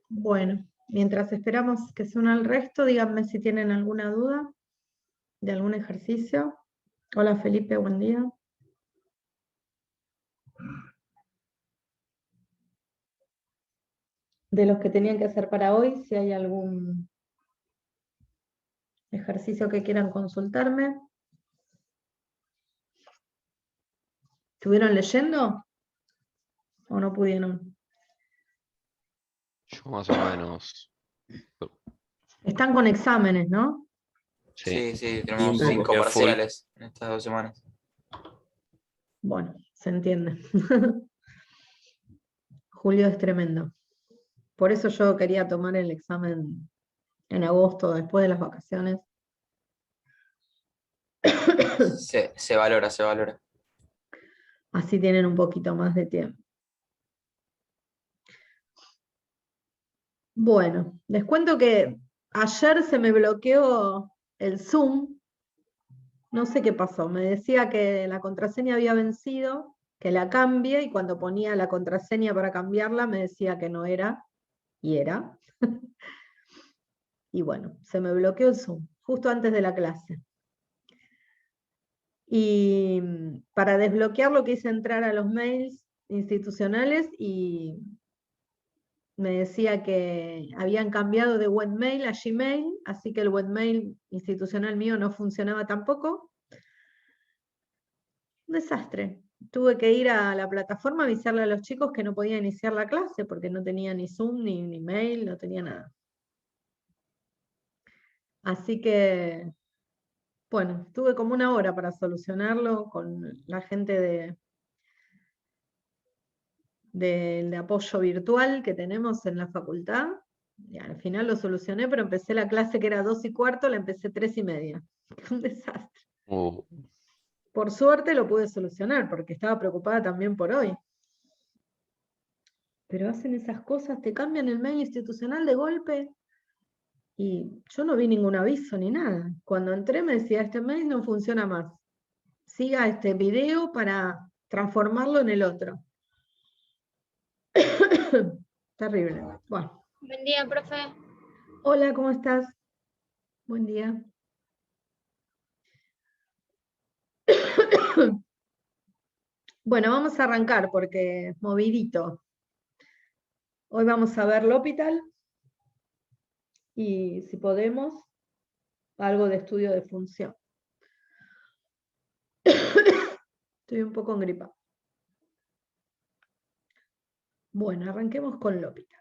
Bueno, mientras esperamos que se una el resto, díganme si tienen alguna duda de algún ejercicio. Hola Felipe, buen día. De los que tenían que hacer para hoy, si hay algún ejercicio que quieran consultarme. ¿Estuvieron leyendo o no pudieron? Yo más o menos. Están con exámenes, ¿no? Sí. Sí, Y tenemos un poco 5 que full. parciales en estas 2 semanas. Bueno, se entiende. Julio es tremendo. Por eso yo quería tomar el examen en agosto, después de las vacaciones. Se valora, se valora. Así tienen un poquito más de tiempo. Bueno, les cuento que ayer se me bloqueó el Zoom. No sé qué pasó. Me decía que la contraseña había vencido, que la cambie, y cuando ponía la contraseña para cambiarla me decía que no era, y era. Y bueno, se me bloqueó el Zoom, justo antes de la clase. Y para desbloquearlo quise entrar a los mails institucionales y me decía que habían cambiado de webmail a Gmail, así que el webmail institucional mío no funcionaba tampoco. Un desastre. Tuve que ir a la plataforma a avisarle a los chicos que no podía iniciar la clase porque no tenía ni Zoom, ni mail, no tenía nada. Así que, bueno, tuve como una hora para solucionarlo con la gente de apoyo virtual que tenemos en la facultad. Y al final lo solucioné, pero empecé la clase que era 2:15, la empecé 3:30. Un desastre. Por suerte lo pude solucionar, porque estaba preocupada también por hoy. Pero hacen esas cosas, te cambian el mail institucional de golpe, y yo no vi ningún aviso ni nada. Cuando entré me decía, este mail no funciona más. Siga este video para transformarlo en el otro. Terrible. Bueno. Buen día, profe. Hola, ¿cómo estás? Buen día. Bueno, vamos a arrancar porque es movidito. Hoy vamos a ver L'Hôpital y, si podemos, algo de estudio de función. Estoy un poco engripada. Bueno, arranquemos con L'Hôpital.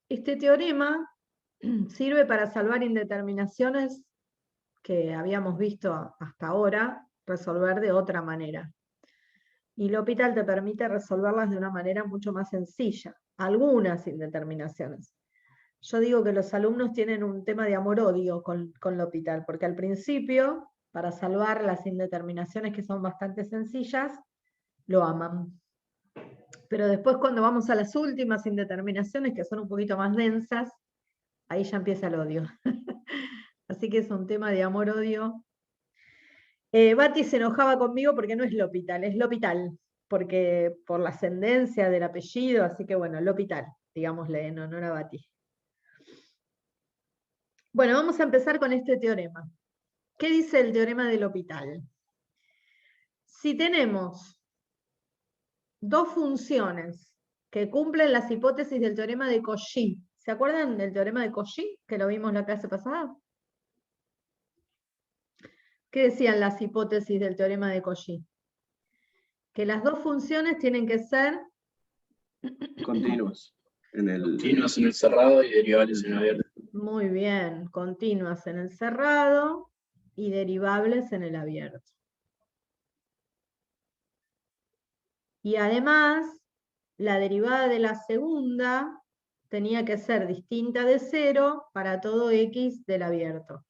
Este teorema sirve para salvar indeterminaciones que habíamos visto hasta ahora resolver de otra manera. Y L'Hôpital te permite resolverlas de una manera mucho más sencilla, algunas indeterminaciones. Yo digo que los alumnos tienen un tema de amor-odio con L'Hôpital, porque al principio, para salvar las indeterminaciones que son bastante sencillas, lo aman. Pero después, cuando vamos a las últimas indeterminaciones, que son un poquito más densas, ahí ya empieza el odio. Así que es un tema de amor-odio. Bati se enojaba conmigo porque no es L'Hôpital, es L'Hôpital, porque por la ascendencia del apellido, así que bueno, L'Hôpital, digámosle en honor a Bati. Bueno, vamos a empezar con este teorema. ¿Qué dice el teorema de L'Hôpital? Si tenemos dos funciones que cumplen las hipótesis del teorema de Cauchy, ¿se acuerdan del teorema de Cauchy, que lo vimos la clase pasada? ¿Qué decían las hipótesis del teorema de Cauchy? Que las dos funciones tienen que ser continuos en el cerrado y derivables en el abierto. Muy bien, continuas en el cerrado y derivables en el abierto. Y además, la derivada de la segunda tenía que ser distinta de 0 para todo x del abierto.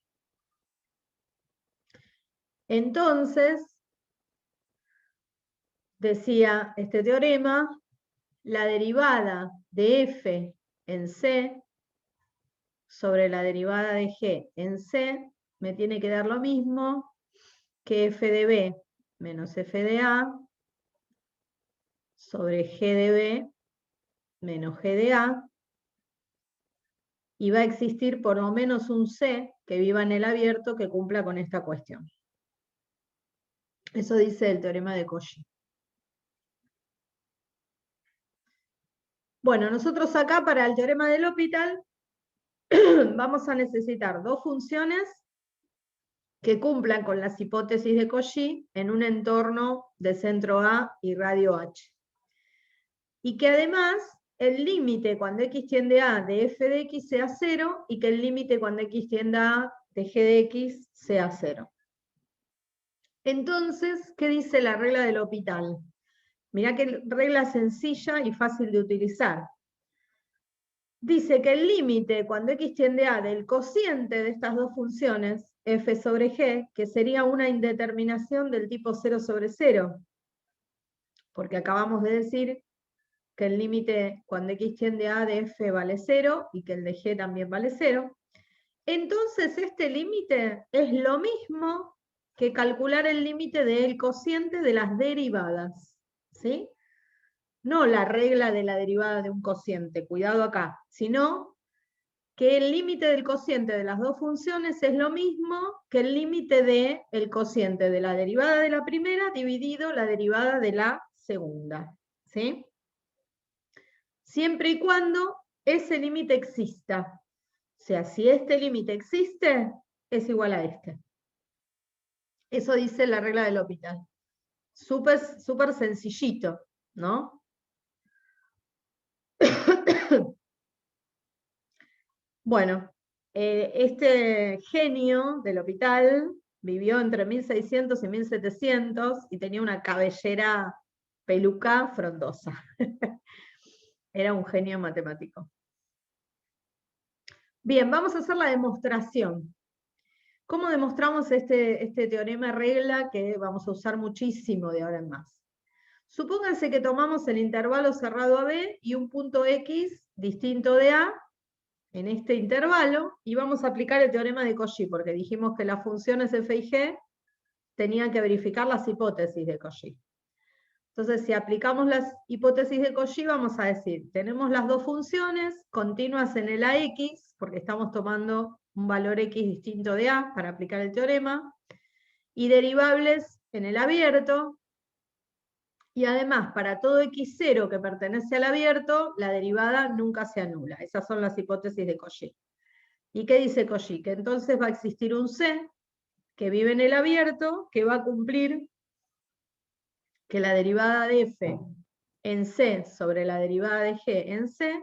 Entonces, decía este teorema, la derivada de f en C sobre la derivada de g en C me tiene que dar lo mismo que f de b menos f de a sobre g de b menos g de a, y va a existir por lo menos un C que viva en el abierto que cumpla con esta cuestión. Eso dice el teorema de Cauchy. Bueno, nosotros acá para el teorema del L'Hopital vamos a necesitar dos funciones que cumplan con las hipótesis de Cauchy en un entorno de centro A y radio H. Y que además el límite cuando x tiende a de f de x sea 0 y que el límite cuando x tienda a de g de x sea 0. Entonces, ¿qué dice la regla del L'Hopital? Mirá qué regla sencilla y fácil de utilizar. Dice que el límite cuando x tiende a del cociente de estas dos funciones, f sobre g, que sería una indeterminación del tipo 0 sobre 0, porque acabamos de decir que el límite cuando x tiende a de f vale 0 y que el de g también vale 0, entonces este límite es lo mismo que calcular el límite del cociente de las derivadas, ¿sí? No la regla de la derivada de un cociente, cuidado acá, sino que el límite del cociente de las dos funciones es lo mismo que el límite del cociente de la derivada de la primera dividido la derivada de la segunda, ¿sí? Siempre y cuando ese límite exista. O sea, si este límite existe, es igual a este. Eso dice la regla del L'Hopital. Súper sencillito, ¿no? Bueno, este genio del L'Hopital vivió entre 1600 y 1700 y tenía una cabellera peluca frondosa. Era un genio matemático. Bien, vamos a hacer la demostración. ¿Cómo demostramos este teorema regla que vamos a usar muchísimo de ahora en más? Supónganse que tomamos el intervalo cerrado a B y un punto X distinto de A en este intervalo, y vamos a aplicar el teorema de Cauchy, porque dijimos que las funciones f y g tenían que verificar las hipótesis de Cauchy. Entonces, si aplicamos las hipótesis de Cauchy, vamos a decir, tenemos las dos funciones continuas en el AX, porque estamos tomando un valor X distinto de A para aplicar el teorema, y derivables en el abierto, y además, para todo x0 que pertenece al abierto, la derivada nunca se anula. Esas son las hipótesis de Cauchy. ¿Y qué dice Cauchy? Que entonces va a existir un C que vive en el abierto, que va a cumplir que la derivada de f en C sobre la derivada de g en C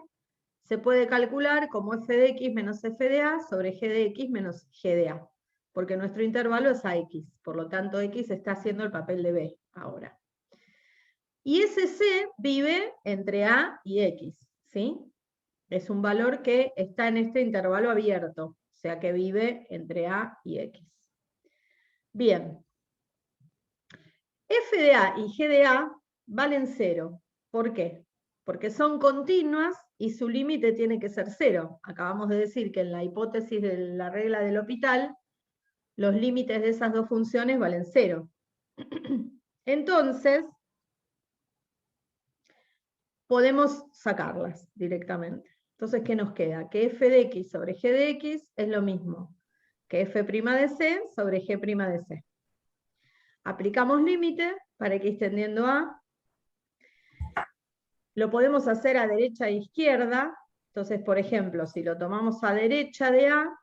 se puede calcular como f de x menos f de a sobre g de x menos g de a, porque nuestro intervalo es ax, por lo tanto x está haciendo el papel de b ahora. Y ese C vive entre A y X, ¿sí? Es un valor que está en este intervalo abierto, o sea que vive entre A y X. Bien. F de A y G de A valen 0. ¿Por qué? Porque son continuas y su límite tiene que ser 0. Acabamos de decir que en la hipótesis de la regla del L'Hopital, los límites de esas dos funciones valen 0. Entonces, podemos sacarlas directamente. Entonces, ¿qué nos queda? Que f de x sobre g de x es lo mismo que f' de c sobre g' de c. Aplicamos límite para x tendiendo a. Lo podemos hacer a derecha e izquierda. Entonces, por ejemplo, si lo tomamos a derecha de a,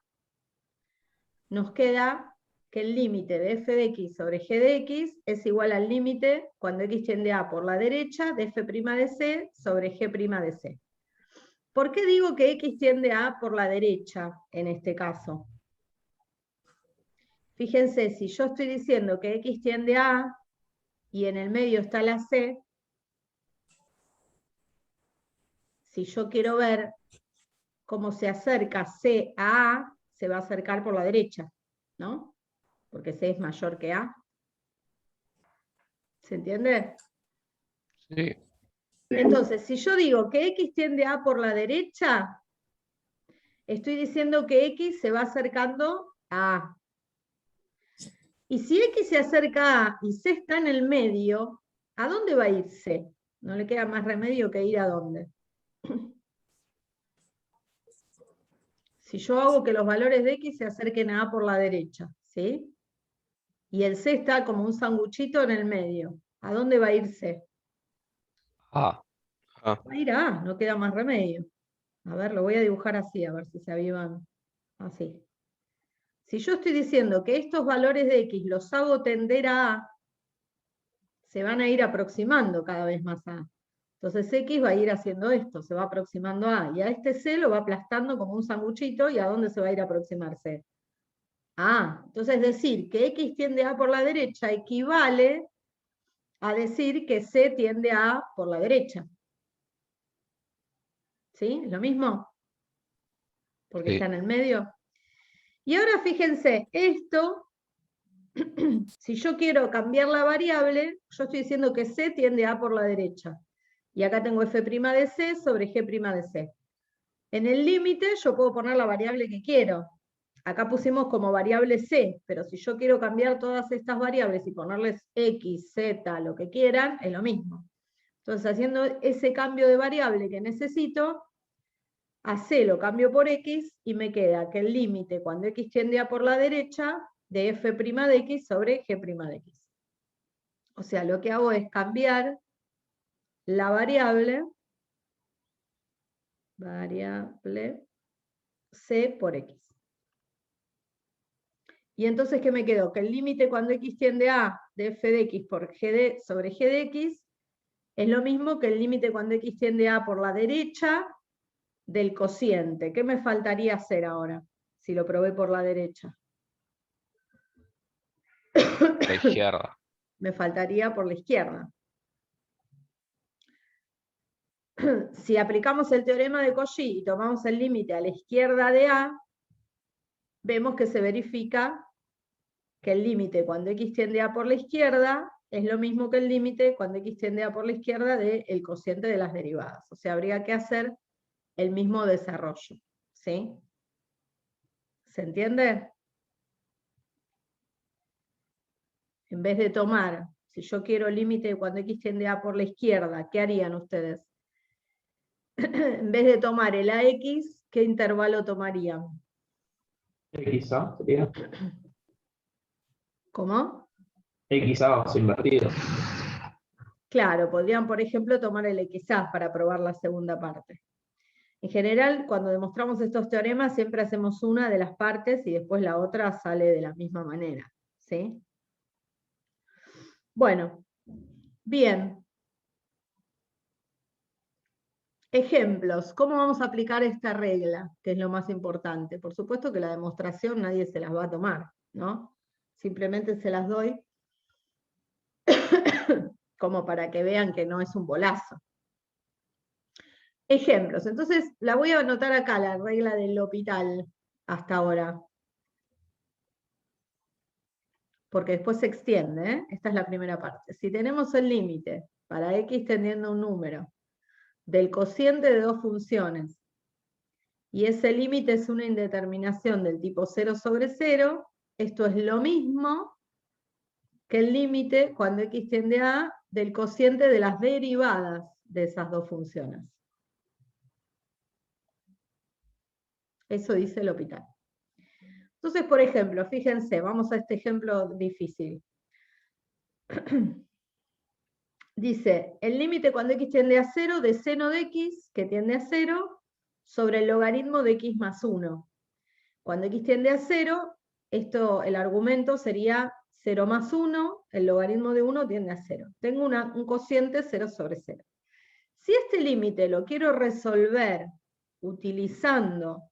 nos queda que el límite de f de x sobre g de x es igual al límite cuando x tiende a por la derecha de f' de c sobre g' de c. ¿Por qué digo que x tiende a por la derecha en este caso? Fíjense, si yo estoy diciendo que x tiende a y en el medio está la c, si yo quiero ver cómo se acerca c a A, se va a acercar por la derecha, ¿no? Porque c es mayor que a. ¿Se entiende? Sí. Entonces, si yo digo que x tiende a por la derecha, estoy diciendo que x se va acercando a A. Y si X se acerca a y C está en el medio, ¿a dónde va a ir C? No le queda más remedio que ir a dónde. Si yo hago que los valores de X se acerquen a por la derecha, ¿sí? Y el C está como un sanguchito en el medio, ¿a dónde va a ir C? Ah, Va a ir a A, no queda más remedio. A ver, lo voy a dibujar así, a ver si se avivan. Así. Si yo estoy diciendo que estos valores de X los hago tender a A, se van a ir aproximando cada vez más a A. Entonces X va a ir haciendo esto, se va aproximando a A, y a este C lo va aplastando como un sanguchito, ¿y a dónde se va a ir a aproximar C? Entonces decir que X tiende a A por la derecha equivale a decir que C tiende a A por la derecha. ¿Sí? ¿Es lo mismo? Porque sí. está en el medio. Y ahora fíjense, esto, si yo quiero cambiar la variable, yo estoy diciendo que C tiende a A por la derecha. Y acá tengo f' de C sobre g' de C. En el límite yo puedo poner la variable que quiero. Acá pusimos como variable C, pero si yo quiero cambiar todas estas variables y ponerles X, Z, lo que quieran, es lo mismo. Entonces, haciendo ese cambio de variable que necesito, a C lo cambio por X y me queda que el límite cuando X tiende a por la derecha de f' de X sobre g' de X. O sea, lo que hago es cambiar la variable C por X. Y entonces, ¿qué me quedó? Que el límite cuando X tiende a de f de X por sobre g de X es lo mismo que el límite cuando X tiende a por la derecha del cociente. ¿Qué me faltaría hacer ahora? Si lo probé por la derecha. La izquierda. Me faltaría por la izquierda. Si aplicamos el teorema de Cauchy y tomamos el límite a la izquierda de A, vemos que se verifica que el límite cuando X tiende a por la izquierda es lo mismo que el límite cuando X tiende a por la izquierda del cociente de las derivadas. O sea, habría que hacer el mismo desarrollo. ¿Sí? ¿Se entiende? En vez de tomar, si yo quiero el límite cuando X tiende a por la izquierda, ¿qué harían ustedes? En vez de tomar el AX, ¿qué intervalo tomarían? XA sería. ¿Cómo? XA o invertido. Claro, podrían, por ejemplo, tomar el XA para probar la segunda parte. En general, cuando demostramos estos teoremas, siempre hacemos una de las partes y después la otra sale de la misma manera. ¿Sí? Bueno, bien. Ejemplos. ¿Cómo vamos a aplicar esta regla? Que es lo más importante. Por supuesto que la demostración nadie se las va a tomar, ¿no? Simplemente se las doy como para que vean que no es un bolazo. Ejemplos. Entonces, la voy a anotar acá, la regla del L'Hopital, hasta ahora. Porque después se extiende, ¿eh? Esta es la primera parte. Si tenemos el límite para X tendiendo un número del cociente de dos funciones, y ese límite es una indeterminación del tipo 0 sobre 0, esto es lo mismo que el límite cuando X tiende a A del cociente de las derivadas de esas dos funciones. Eso dice el L'Hopital. Entonces, por ejemplo, fíjense, vamos a este ejemplo difícil. Dice, el límite cuando X tiende a 0 de seno de X, que tiende a 0, sobre el logaritmo de X más 1. Cuando X tiende a 0, el argumento sería 0 más 1, el logaritmo de 1 tiende a 0. Tengo un cociente 0 sobre 0. Si este límite lo quiero resolver utilizando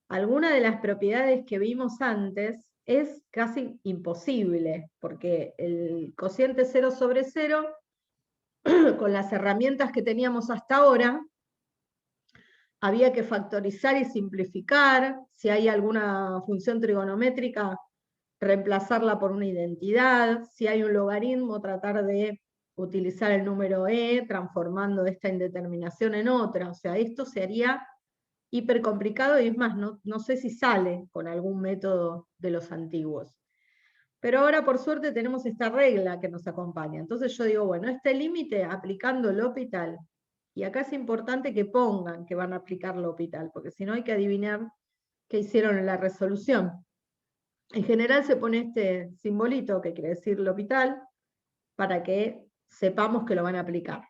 alguna de las propiedades que vimos antes, es casi imposible, porque el cociente 0 sobre 0, con las herramientas que teníamos hasta ahora, había que factorizar y simplificar. Si hay alguna función trigonométrica, reemplazarla por una identidad. Si hay un logaritmo, tratar de utilizar el número e, transformando esta indeterminación en otra. O sea, esto se haría hiper complicado y es más, no sé si sale con algún método de los antiguos. Pero ahora, por suerte, tenemos esta regla que nos acompaña. Entonces yo digo, bueno, este límite aplicando L'Hopital, y acá es importante que pongan que van a aplicar L'Hopital, porque si no hay que adivinar qué hicieron en la resolución. En general se pone este simbolito, que quiere decir L'Hopital, para que sepamos que lo van a aplicar.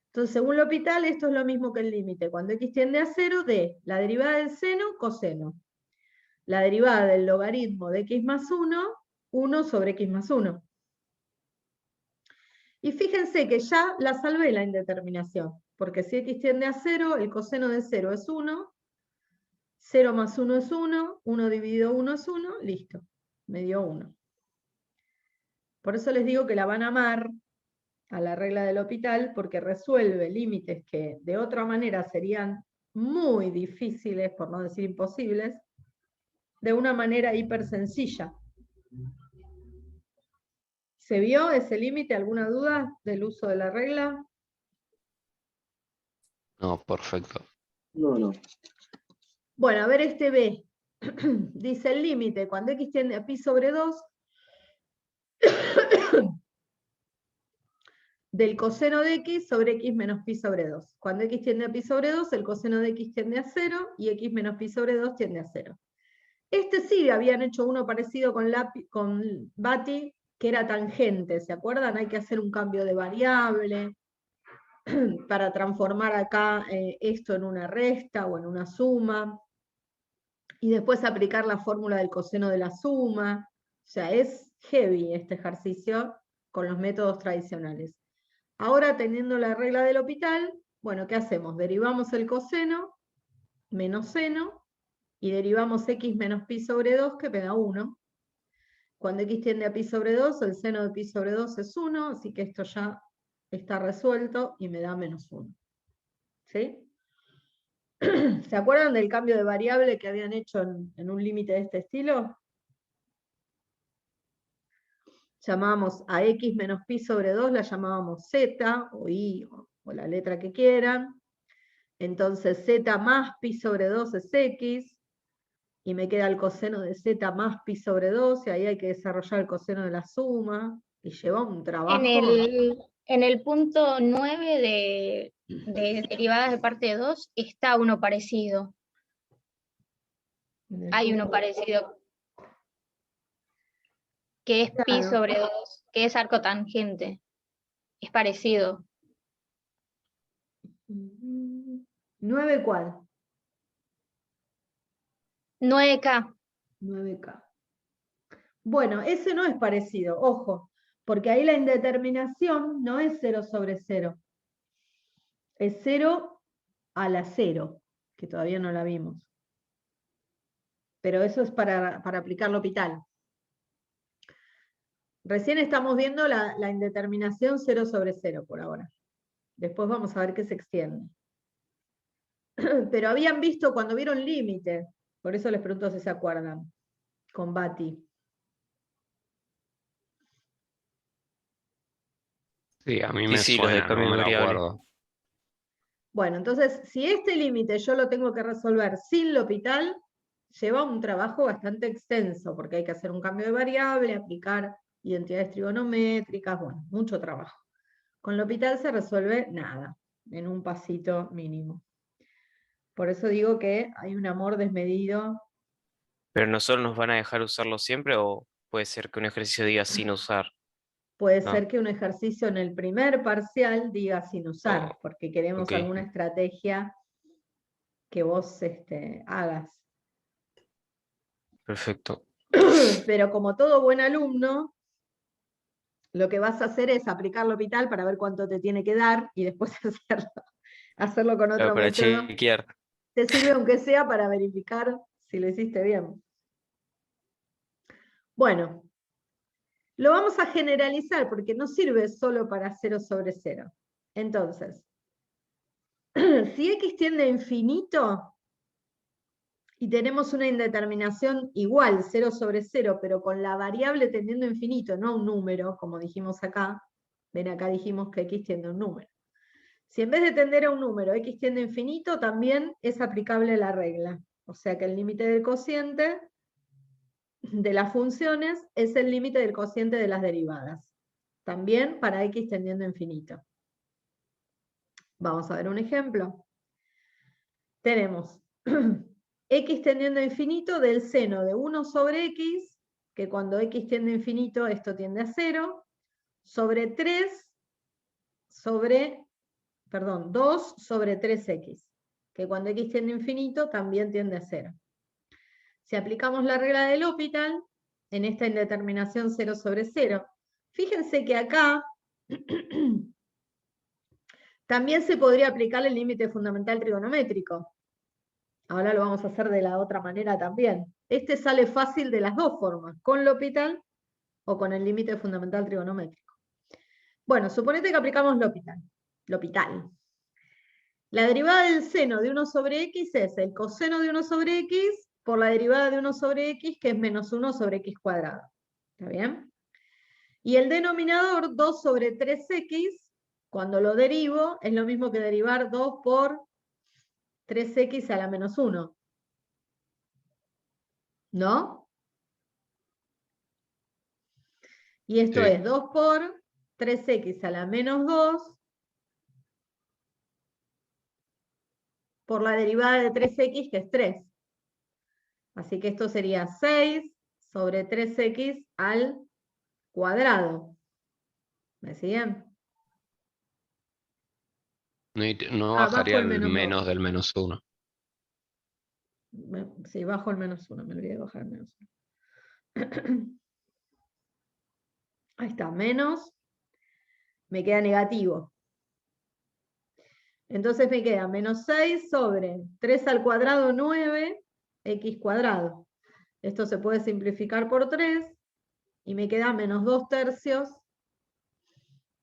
Entonces, según L'Hopital, esto es lo mismo que el límite. Cuando x tiende a 0, de la derivada del seno, coseno. La derivada del logaritmo de x más 1, 1 sobre x más 1. Y fíjense que ya la salvé la indeterminación, porque si x tiende a 0, el coseno de 0 es 1, 0 más 1 es 1, 1 dividido 1 es 1, listo, me dio 1. Por eso les digo que la van a amar a la regla del L'Hopital, porque resuelve límites que de otra manera serían muy difíciles, por no decir imposibles, de una manera hiper sencilla. ¿Se vio ese límite? ¿Alguna duda del uso de la regla? No, perfecto. No. Bueno, a ver este B. Dice el límite, cuando x tiende a pi sobre 2, del coseno de x sobre x menos pi sobre 2. Cuando x tiende a pi sobre 2, el coseno de x tiende a 0 y x menos pi sobre 2 tiende a 0. Este sí habían hecho uno parecido con Bati, que era tangente, ¿se acuerdan? Hay que hacer un cambio de variable para transformar acá esto en una resta o en una suma, y después aplicar la fórmula del coseno de la suma. O sea, es heavy este ejercicio con los métodos tradicionales. Ahora, teniendo la regla del L'Hopital, bueno, ¿qué hacemos? Derivamos el coseno menos seno, y derivamos x menos pi sobre 2, que me da 1. Cuando x tiende a pi sobre 2, el seno de pi sobre 2 es 1, así que esto ya está resuelto y me da menos 1. ¿Sí? ¿Se acuerdan del cambio de variable que habían hecho en un límite de este estilo? Llamábamos a x menos pi sobre 2, la llamábamos z, o y, o la letra que quieran. Entonces z más pi sobre 2 es x, y me queda el coseno de z más pi sobre 2, y ahí hay que desarrollar el coseno de la suma, y lleva un trabajo. En el punto 9 de derivadas de parte 2 está uno parecido. Hay uno parecido que es pi Claro. sobre 2, que es arco tangente. Es parecido. ¿9 cuál? 9K. 9K. Bueno, ese no es parecido, ojo, porque ahí la indeterminación no es 0 sobre 0. Es 0 a la 0, que todavía no la vimos. Pero eso es para aplicar L'Hopital. Recién estamos viendo la indeterminación 0 sobre 0 por ahora. Después vamos a ver qué se extiende. Pero habían visto cuando vieron límite, por eso les pregunto si se acuerdan, con Bati. Sí, a mí Sí, me sí, los de suena, cambio no de me lo variable. acuerdo. Bueno, entonces, si este límite yo lo tengo que resolver sin L'Hopital, lleva un trabajo bastante extenso, porque hay que hacer un cambio de variable, aplicar identidades trigonométricas, bueno, mucho trabajo. Con L'Hopital se resuelve nada, en un pasito mínimo. Por eso digo que hay un amor desmedido. ¿Pero nosotros nos van a dejar usarlo siempre o puede ser que un ejercicio diga sin usar? Puede No. ser que un ejercicio en el primer parcial diga sin usar, Oh, porque queremos ok. alguna estrategia que vos hagas. Perfecto. Pero como todo buen alumno, lo que vas a hacer es aplicar L'Hopital para ver cuánto te tiene que dar y después hacerlo con otro Para método. chequear. Te sirve aunque sea para verificar si lo hiciste bien. Bueno, lo vamos a generalizar porque no sirve solo para 0 sobre 0. Entonces, si x tiende a infinito y tenemos una indeterminación igual, 0 sobre 0, pero con la variable tendiendo a infinito, no a un número, como dijimos acá, ven acá dijimos que x tiende a un número. Si en vez de tender a un número x tiende a infinito, también es aplicable la regla. O sea que el límite del cociente de las funciones es el límite del cociente de las derivadas. También para x tendiendo a infinito. Vamos a ver un ejemplo. Tenemos x tendiendo a infinito del seno de 1 sobre x, que cuando x tiende a infinito esto tiende a 0, sobre 2 sobre 3x, que cuando x tiende a infinito también tiende a 0. Si aplicamos la regla del L'Hopital, en esta indeterminación 0 sobre 0, fíjense que acá también se podría aplicar el límite fundamental trigonométrico. Ahora lo vamos a hacer de la otra manera también. Este sale fácil de las dos formas, con L'Hopital o con el límite fundamental trigonométrico. Bueno, suponete que aplicamos L'Hopital. La derivada del seno de 1 sobre x es el coseno de 1 sobre x por la derivada de 1 sobre x, que es menos 1 sobre x cuadrado. ¿Está bien? Y el denominador 2 sobre 3x, cuando lo derivo, es lo mismo que derivar 2 por 3x a la menos 1. ¿No? Y esto Sí. es 2 por 3x a la menos 2 por la derivada de 3x, que es 3. Así que esto sería 6 sobre 3x al cuadrado. ¿Me siguen? No Bajo bajaría el el menos menos 2. del menos 1. Sí, bajo el menos 1, me olvidé de bajar el menos 1. Ahí está, menos, me queda negativo. Entonces me queda menos 6 sobre 3 al cuadrado 9, x cuadrado. Esto se puede simplificar por 3, y me queda menos 2 tercios,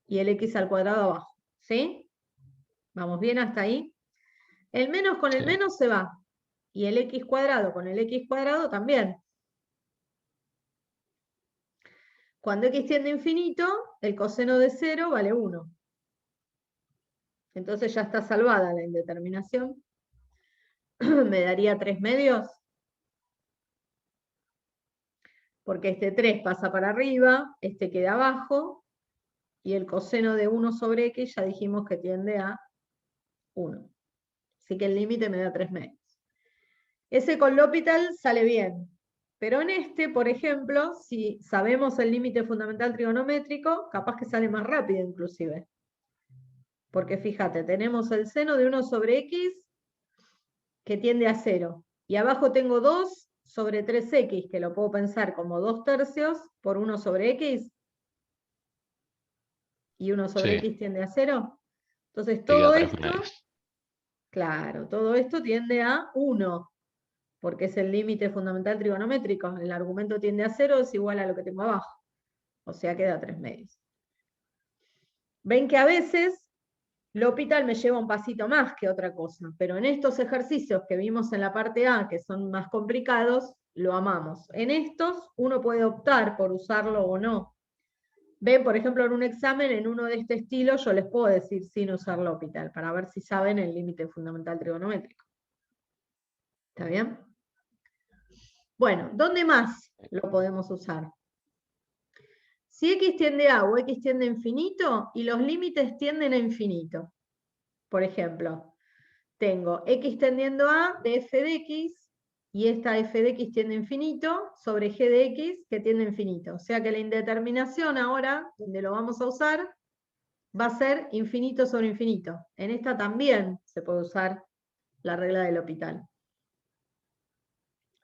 y el x al cuadrado abajo. ¿Sí? ¿Vamos bien hasta ahí? El menos con el Sí. menos se va, y el x cuadrado con el x cuadrado también. Cuando x tiende a infinito, el coseno de 0 vale 1. Entonces ya está salvada la indeterminación. Me daría 3 medios. Porque este 3 pasa para arriba, este queda abajo, y el coseno de 1 sobre x ya dijimos que tiende a 1. Así que el límite me da 3 medios. Ese con L'Hopital sale bien. Pero en este, por ejemplo, si sabemos el límite fundamental trigonométrico, capaz que sale más rápido inclusive. Porque fíjate, tenemos el seno de 1 sobre x que tiende a 0. Y abajo tengo 2 sobre 3x, que lo puedo pensar como 2 tercios por 1 sobre x. Y 1 sobre Sí. x tiende a 0. Entonces Te queda todo 3 esto, medios. claro, todo esto tiende a 1. Porque es el límite fundamental trigonométrico. El argumento tiende a 0, es igual a lo que tengo abajo. O sea, queda 3 medios. Ven que a veces L'Hopital me lleva un pasito más que otra cosa, pero en estos ejercicios que vimos en la parte A, que son más complicados, lo amamos. En estos uno puede optar por usarlo o no. Ven, por ejemplo, en un examen, en uno de este estilo, yo les puedo decir sin usar L'Hopital, para ver si saben el límite fundamental trigonométrico. ¿Está bien? Bueno, ¿dónde más lo podemos usar? Si x tiende a o x tiende a infinito y los límites tienden a infinito. Por ejemplo, tengo x tendiendo a de f de x y esta f de x tiende a infinito sobre g de x que tiende a infinito. O sea que la indeterminación ahora, donde lo vamos a usar, va a ser infinito sobre infinito. En esta también se puede usar la regla del L'Hopital.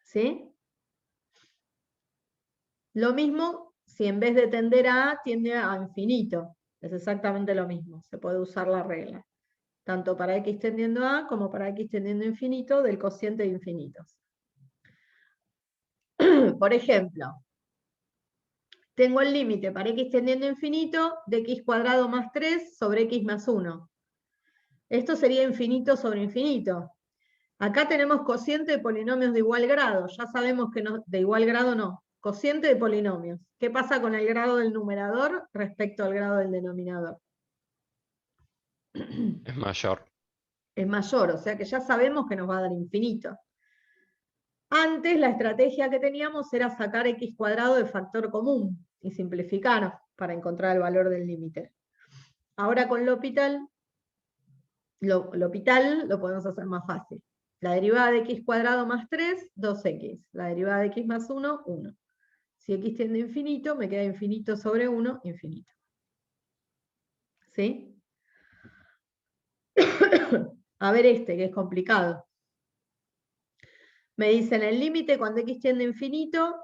¿Sí? Lo mismo si en vez de tender a A, tiende a infinito. Es exactamente lo mismo. Se puede usar la regla. Tanto para x tendiendo a A como para x tendiendo a infinito del cociente de infinitos. Por ejemplo, tengo el límite para x tendiendo a infinito de x cuadrado más 3 sobre x más 1. Esto sería infinito sobre infinito. Acá tenemos cociente de polinomios de igual grado. Ya sabemos que no, de igual grado no. Cociente de polinomios. ¿Qué pasa con el grado del numerador respecto al grado del denominador? Es mayor. Es mayor, o sea que ya sabemos que nos va a dar infinito. Antes la estrategia que teníamos era sacar x cuadrado de factor común y simplificar para encontrar el valor del límite. Ahora con L'Hopital lo podemos hacer más fácil. La derivada de x cuadrado más 3, 2x. La derivada de x más 1, 1. Si x tiende a infinito, me queda infinito sobre 1, infinito. ¿Sí? A ver este, que es complicado. Me dicen el límite cuando x tiende a infinito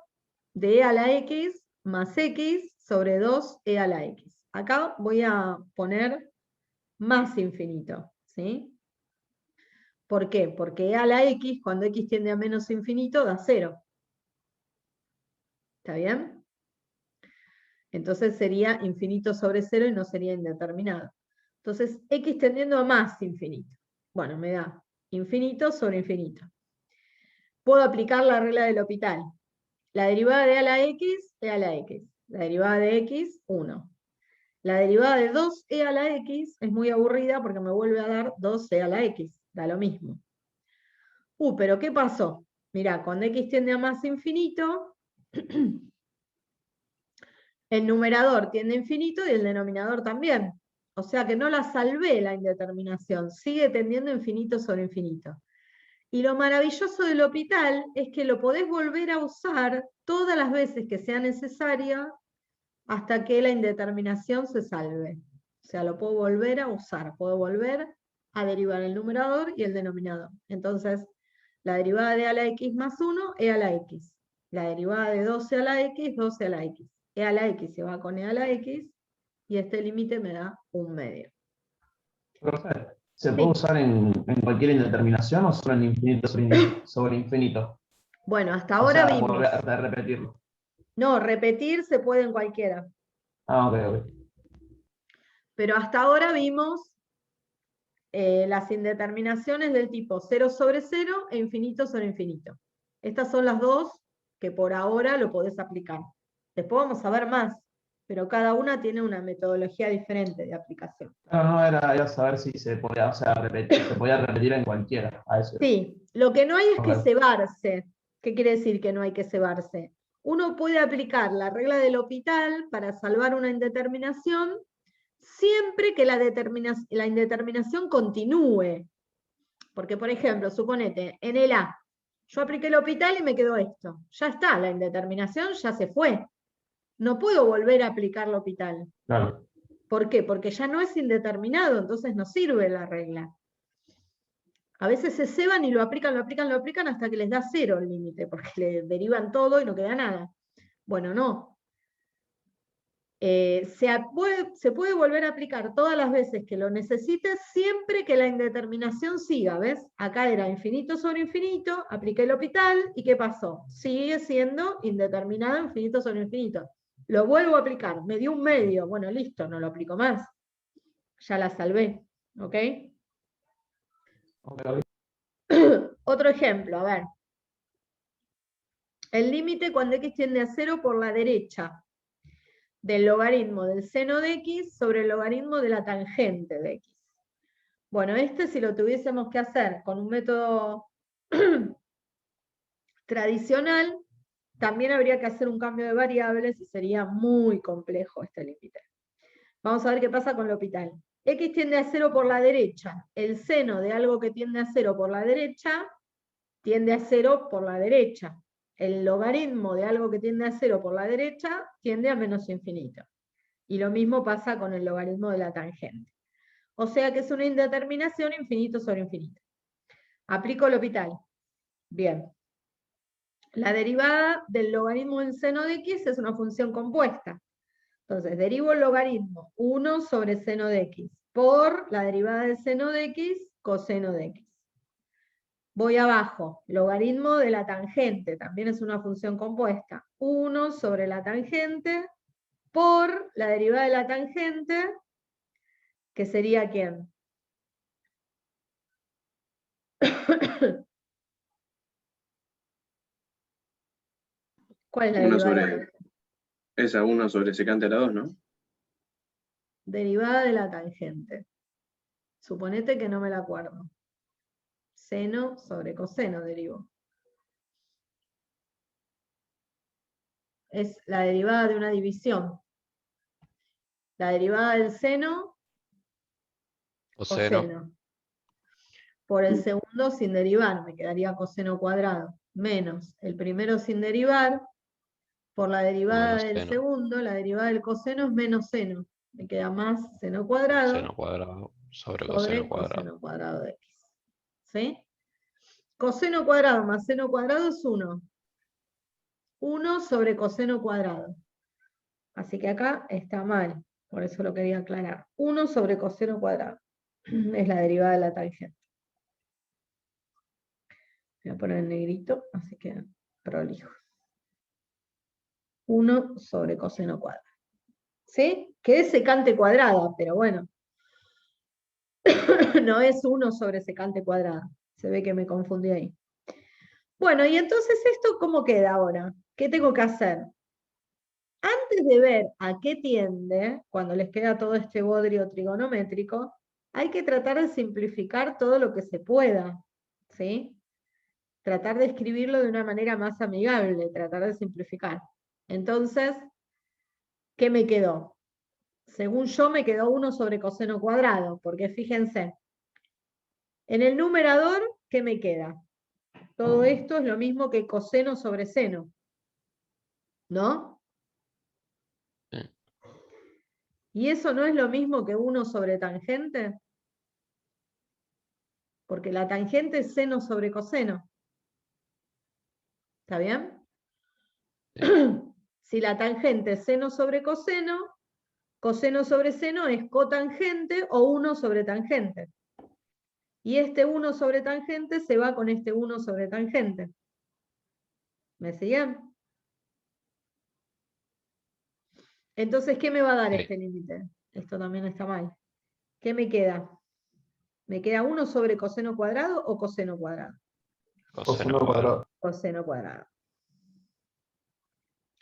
de e a la x más x sobre 2e a la x. Acá voy a poner más infinito, ¿sí? ¿Por qué? Porque e a la x, cuando x tiende a menos infinito, da 0. ¿Está bien? Entonces sería infinito sobre 0 y no sería indeterminado. Entonces, x tendiendo a más infinito. Bueno, me da infinito sobre infinito. Puedo aplicar la regla del L'Hopital. La derivada de e a la x, e a la x. La derivada de x, 1. La derivada de 2e a la x es muy aburrida porque me vuelve a dar 2e a la x. Da lo mismo. Pero ¿qué pasó? Mirá, cuando x tiende a más infinito, el numerador tiende a infinito y el denominador también. O sea que no la salvé la indeterminación, sigue tendiendo infinito sobre infinito. Y lo maravilloso del L'Hopital es que lo podés volver a usar todas las veces que sea necesaria hasta que la indeterminación se salve. O sea, lo puedo volver a usar, puedo volver a derivar el numerador y el denominador. Entonces, la derivada de e a la x más 1, e a la x. La derivada de 12 a la x, 12 a la x. E a la x se va con e a la x, y este límite me da 1/2. Profe, ¿se puede usar en cualquier indeterminación o solo en infinito sobre infinito? Bueno, hasta O ahora sea, vimos. de repetirlo. No, repetir se puede en cualquiera. Ah, ok. Pero hasta ahora vimos las indeterminaciones del tipo 0 sobre 0 e infinito sobre infinito. Estas son las dos que por ahora lo podés aplicar. Después vamos a ver más, pero cada una tiene una metodología diferente de aplicación. No, era saber si se podía, o sea, se podía repetir en cualquiera. A eso. Sí, lo que no hay es que Ok. cebarse. ¿Qué quiere decir que no hay que cebarse? Uno puede aplicar la regla del L'Hopital para salvar una indeterminación siempre que la indeterminación continúe. Porque, por ejemplo, suponete, en el A, yo apliqué el L'Hopital y me quedó esto. Ya está, la indeterminación ya se fue. No puedo volver a aplicar L'Hopital. Claro. ¿Por qué? Porque ya no es indeterminado, entonces no sirve la regla. A veces se ceban y lo aplican hasta que les da 0 el límite, porque le derivan todo y no queda nada. Bueno, no. Se puede volver a aplicar todas las veces que lo necesites, siempre que la indeterminación siga, ¿ves? Acá era infinito sobre infinito, apliqué el L'Hopital, ¿y qué pasó? Sigue siendo indeterminado infinito sobre infinito. Lo vuelvo a aplicar, me dio 1/2, bueno, listo, no lo aplico más. Ya la salvé, ¿ok? Ok. Otro ejemplo, a ver. El límite cuando x tiende a 0 por la derecha del logaritmo del seno de x sobre el logaritmo de la tangente de x. Bueno, si lo tuviésemos que hacer con un método tradicional, también habría que hacer un cambio de variables y sería muy complejo este límite. Vamos a ver qué pasa con L'Hopital. X tiende a 0 por la derecha. El seno de algo que tiende a 0 por la derecha tiende a 0 por la derecha. El logaritmo de algo que tiende a 0 por la derecha tiende a menos infinito. Y lo mismo pasa con el logaritmo de la tangente. O sea que es una indeterminación infinito sobre infinito. Aplico L'Hopital. Bien. La derivada del logaritmo del seno de x es una función compuesta. Entonces, derivo el logaritmo 1 sobre seno de x por la derivada del seno de x coseno de x. Voy abajo, logaritmo de la tangente, también es una función compuesta. 1 sobre la tangente por la derivada de la tangente, que sería ¿quién? ¿Cuál es la Una derivada de la sobre, tangente? esa 1 sobre secante a la 2, ¿no? Derivada de la tangente. Suponete que no me la acuerdo. Seno sobre coseno derivo. es la derivada de una división. La derivada del seno, Coseno. coseno. Por el segundo sin derivar, me quedaría coseno cuadrado, menos el primero sin derivar, por la derivada Menos del seno. segundo, la derivada del coseno es menos seno. Me queda más seno cuadrado Seno cuadrado sobre sobre coseno cuadrado. coseno cuadrado de x. ¿Sí? Coseno cuadrado más seno cuadrado es 1. 1 sobre coseno cuadrado. Así que acá está mal, por eso lo quería aclarar. 1 sobre coseno cuadrado. Es la derivada de la tangente. Voy a poner en negrito, así que prolijo. 1 sobre coseno cuadrado. ¿Sí? Que es secante cuadrada, pero bueno. No es 1 sobre secante cuadrada. Se ve que me confundí ahí. Bueno, y entonces esto, ¿cómo queda ahora? ¿Qué tengo que hacer? Antes de ver a qué tiende, cuando les queda todo este bodrio trigonométrico, hay que tratar de simplificar todo lo que se pueda, ¿sí? Tratar de escribirlo de una manera más amigable, tratar de simplificar. Entonces, ¿qué me quedó? Según yo me quedó 1 sobre coseno cuadrado, porque fíjense, en el numerador, ¿qué me queda? Todo esto es lo mismo que coseno sobre seno, ¿no? Sí. ¿Y eso no es lo mismo que 1 sobre tangente? Porque la tangente es seno sobre coseno. ¿Está bien? Sí. Si la tangente es seno sobre coseno sobre seno es cotangente o 1 sobre tangente. Y este 1 sobre tangente se va con este 1 sobre tangente. ¿Me siguen? Entonces, ¿qué me va a dar Sí. este límite? Esto también está mal. ¿Qué me queda? ¿Me queda 1 sobre coseno cuadrado o coseno cuadrado? Coseno cuadrado. Coseno cuadrado.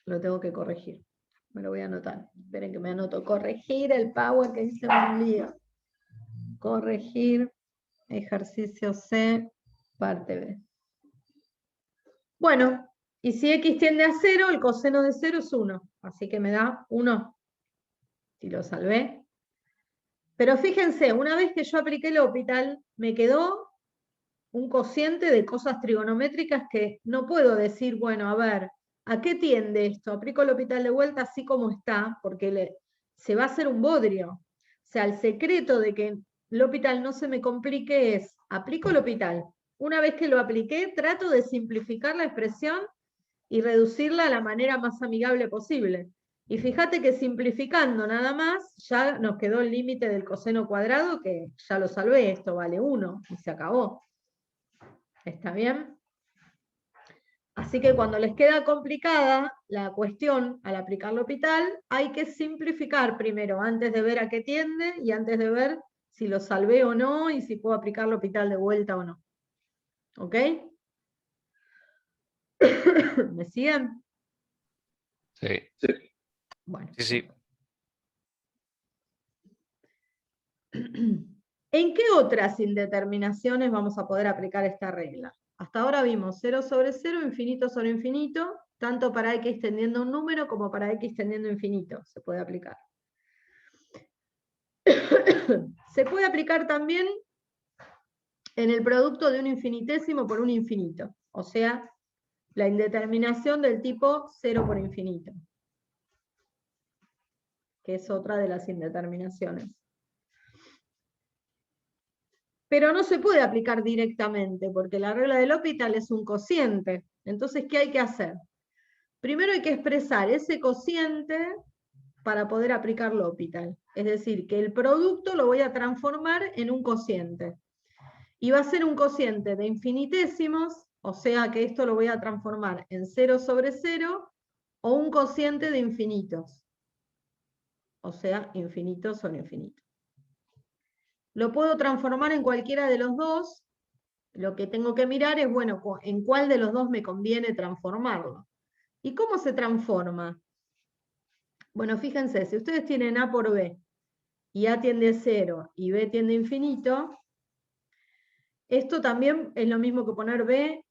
Lo tengo que corregir. Me lo voy a anotar. Esperen que me anoto. Corregir el power que hice un lío. Corregir ejercicio C, parte B. Bueno, y si x tiende a 0, el coseno de 0 es 1. Así que me da 1. Si lo salvé. Pero fíjense, una vez que yo apliqué el L'Hopital, me quedó un cociente de cosas trigonométricas que no puedo decir, bueno, a ver, ¿a qué tiende esto? Aplico el L'Hopital de vuelta así como está, porque se va a hacer un bodrio. O sea, el secreto de que el L'Hopital no se me complique es, aplico el L'Hopital. Una vez que lo apliqué, trato de simplificar la expresión y reducirla a la manera más amigable posible. Y fíjate que simplificando nada más, ya nos quedó el límite del coseno cuadrado, que ya lo salvé, esto vale 1, y se acabó. ¿Está bien? Así que cuando les queda complicada la cuestión al aplicar L'Hopital, hay que simplificar primero, antes de ver a qué tiende, y antes de ver si lo salvé o no, y si puedo aplicar L'Hopital de vuelta o no. ¿Ok? ¿Me siguen? Sí. Bueno. Sí, sí. ¿En qué otras indeterminaciones vamos a poder aplicar esta regla? Hasta ahora vimos 0 sobre 0, infinito sobre infinito, tanto para x tendiendo un número como para x tendiendo infinito se puede aplicar. Se puede aplicar también en el producto de un infinitésimo por un infinito, o sea, la indeterminación del tipo 0 por infinito, que es otra de las indeterminaciones. Pero no se puede aplicar directamente, porque la regla del L'Hopital es un cociente. Entonces, ¿qué hay que hacer? Primero hay que expresar ese cociente para poder aplicar L'Hopital. Es decir, que el producto lo voy a transformar en un cociente. Y va a ser un cociente de infinitésimos, o sea que esto lo voy a transformar en 0 sobre 0, o un cociente de infinitos. O sea, infinito sobre infinito. Lo puedo transformar en cualquiera de los dos. Lo que tengo que mirar es, bueno, en cuál de los dos me conviene transformarlo. ¿Y cómo se transforma? Bueno, fíjense, si ustedes tienen A por B, y A tiende a 0 y B tiende a infinito, esto también es lo mismo que poner B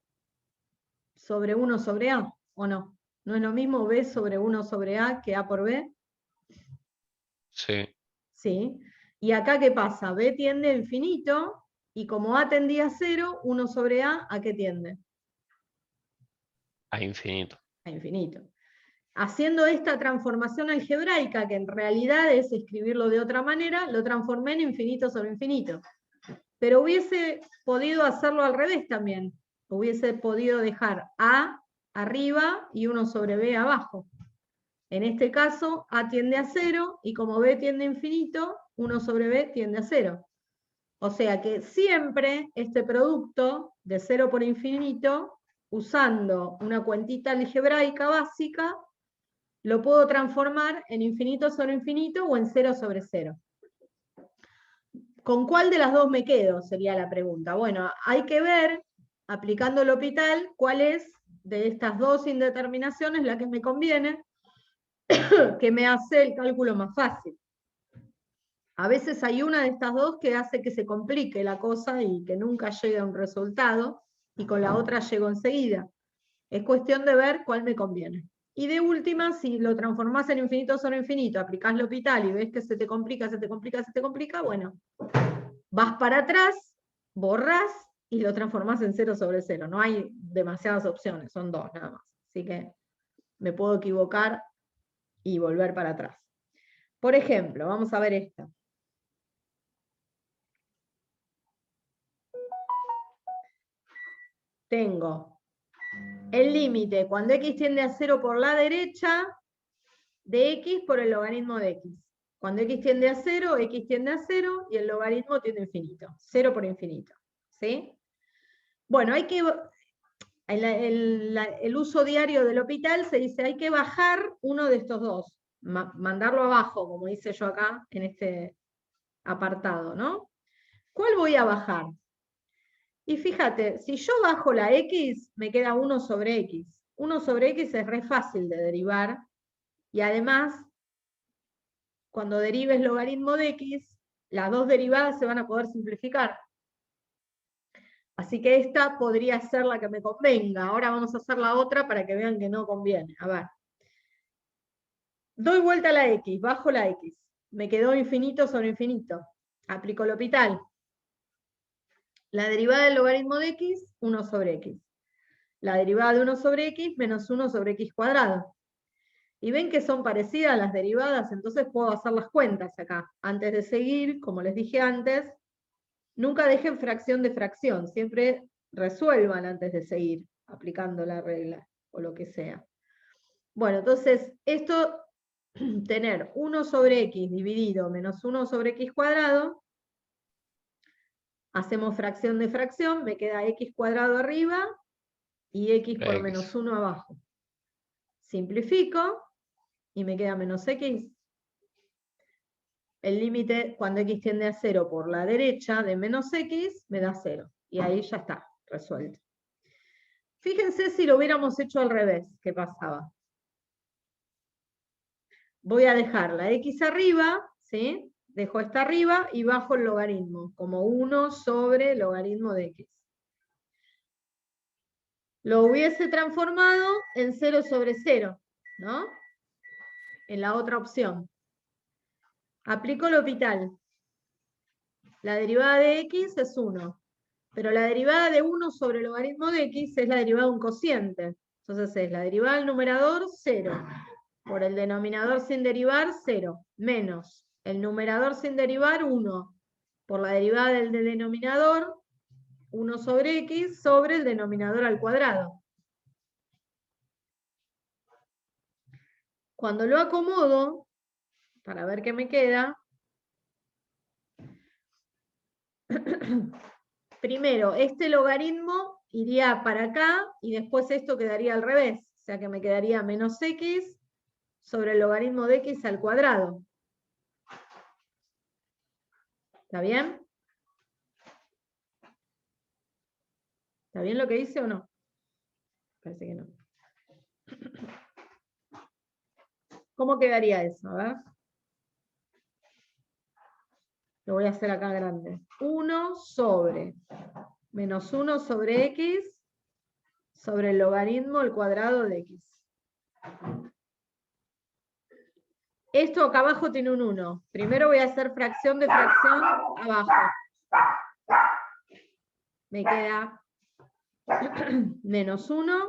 sobre 1 sobre A, ¿o no? ¿No es lo mismo B sobre 1 sobre A que A por B? Sí. Sí. ¿Y acá qué pasa? B tiende a infinito, y como A tendía a 0, 1 sobre ¿a qué tiende? A infinito. A infinito. Haciendo esta transformación algebraica, que en realidad es escribirlo de otra manera, lo transformé en infinito sobre infinito. Pero hubiese podido hacerlo al revés también. Hubiese podido dejar A arriba y 1 sobre B abajo. En este caso, A tiende a 0, y como B tiende a infinito, 1 sobre B tiende a 0. O sea que siempre este producto de 0 por infinito, usando una cuentita algebraica básica, lo puedo transformar en infinito sobre infinito o en 0 sobre 0. ¿Con cuál de las dos me quedo? Sería la pregunta. Bueno, hay que ver, aplicando el L'Hopital, cuál es de estas dos indeterminaciones la que me conviene, que me hace el cálculo más fácil. A veces hay una de estas dos que hace que se complique la cosa y que nunca llegue a un resultado, y con la otra llego enseguida. Es cuestión de ver cuál me conviene. Y de última, si lo transformás en infinito sobre infinito, aplicás L'Hopital y ves que se te complica, se te complica, se te complica, bueno, vas para atrás, borrás y lo transformás en 0 sobre 0. No hay demasiadas opciones, son dos nada más. Así que me puedo equivocar y volver para atrás. Por ejemplo, vamos a ver esta. Tengo el límite cuando x tiende a 0 por la derecha de x por el logaritmo de x. Cuando x tiende a 0, x tiende a 0 y el logaritmo tiende a infinito. 0 por infinito. ¿Sí? Bueno, hay que... El uso diario del L'Hopital se dice hay que bajar uno de estos dos. Mandarlo abajo, como hice yo acá en este apartado, ¿no? ¿Cuál voy a bajar? Y fíjate, si yo bajo la x, me queda 1 sobre x. 1 sobre x es re fácil de derivar, y además, cuando derives logaritmo de x, las dos derivadas se van a poder simplificar. Así que esta podría ser la que me convenga. Ahora vamos a hacer la otra para que vean que no conviene. A ver. Doy vuelta a la x, bajo la x. Me quedó infinito sobre infinito. Aplico L'Hopital. La derivada del logaritmo de x, 1 sobre x. La derivada de 1 sobre x menos 1 sobre x cuadrado. Y ven que son parecidas las derivadas, entonces puedo hacer las cuentas acá. Antes de seguir, como les dije antes, nunca dejen fracción de fracción, siempre resuelvan antes de seguir aplicando la regla o lo que sea. Bueno, entonces, esto, tener 1 sobre x dividido menos 1 sobre x cuadrado, hacemos fracción de fracción, me queda x cuadrado arriba y x por menos 1 abajo. Simplifico y me queda menos x. El límite cuando x tiende a 0 por la derecha de menos x me da 0. Y ahí ya está, resuelto. Fíjense si lo hubiéramos hecho al revés, ¿qué pasaba? Voy a dejar la x arriba, ¿sí? Dejo esta arriba y bajo el logaritmo, como 1 sobre logaritmo de x. Lo hubiese transformado en 0 sobre 0, ¿no? En la otra opción. Aplico L'Hopital. La derivada de x es 1. Pero la derivada de 1 sobre el logaritmo de x es la derivada de un cociente. Entonces es la derivada del numerador 0. Por el denominador sin derivar 0. Menos el numerador sin derivar 1. Por la derivada del denominador 1 sobre x sobre el denominador al cuadrado. Cuando lo acomodo, para ver qué me queda, primero este logaritmo iría para acá y después esto quedaría al revés. O sea que me quedaría menos x sobre el logaritmo de x al cuadrado. ¿Está bien? ¿Está bien lo que hice o no? Parece que no. ¿Cómo quedaría eso? A ver. Lo voy a hacer acá grande. 1 sobre menos 1 sobre x sobre el logaritmo al cuadrado de x. Esto acá abajo tiene un 1. Primero voy a hacer fracción de fracción abajo. Me queda menos 1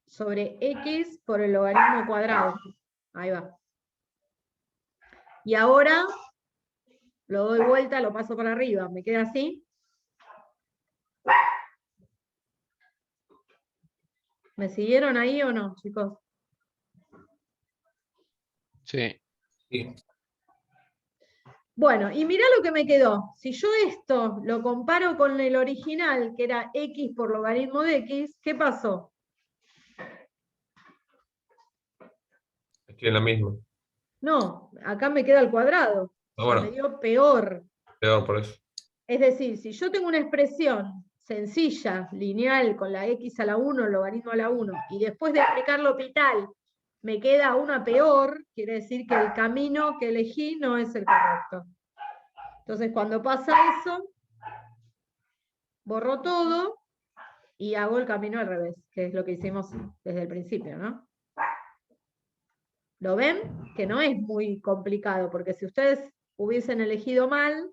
sobre x por el logaritmo cuadrado. Ahí va. Y ahora lo doy vuelta, lo paso para arriba. ¿Me queda así? ¿Me siguieron ahí o no, chicos? Sí. Sí. Bueno, y mirá lo que me quedó. Si yo esto lo comparo con el original, que era x por logaritmo de x, ¿qué pasó? Estoy en la misma. No, acá me queda al cuadrado. Ah, O sea, bueno. me dio peor. Peor por eso. Es decir, si yo tengo una expresión sencilla, lineal, con la x a la 1, el logaritmo a la 1, y después de aplicar L'Hopital me queda una peor, quiere decir que el camino que elegí no es el correcto. Entonces, cuando pasa eso, borro todo y hago el camino al revés, que es lo que hicimos desde el principio, ¿no? ¿Lo ven? Que no es muy complicado, porque si ustedes hubiesen elegido mal,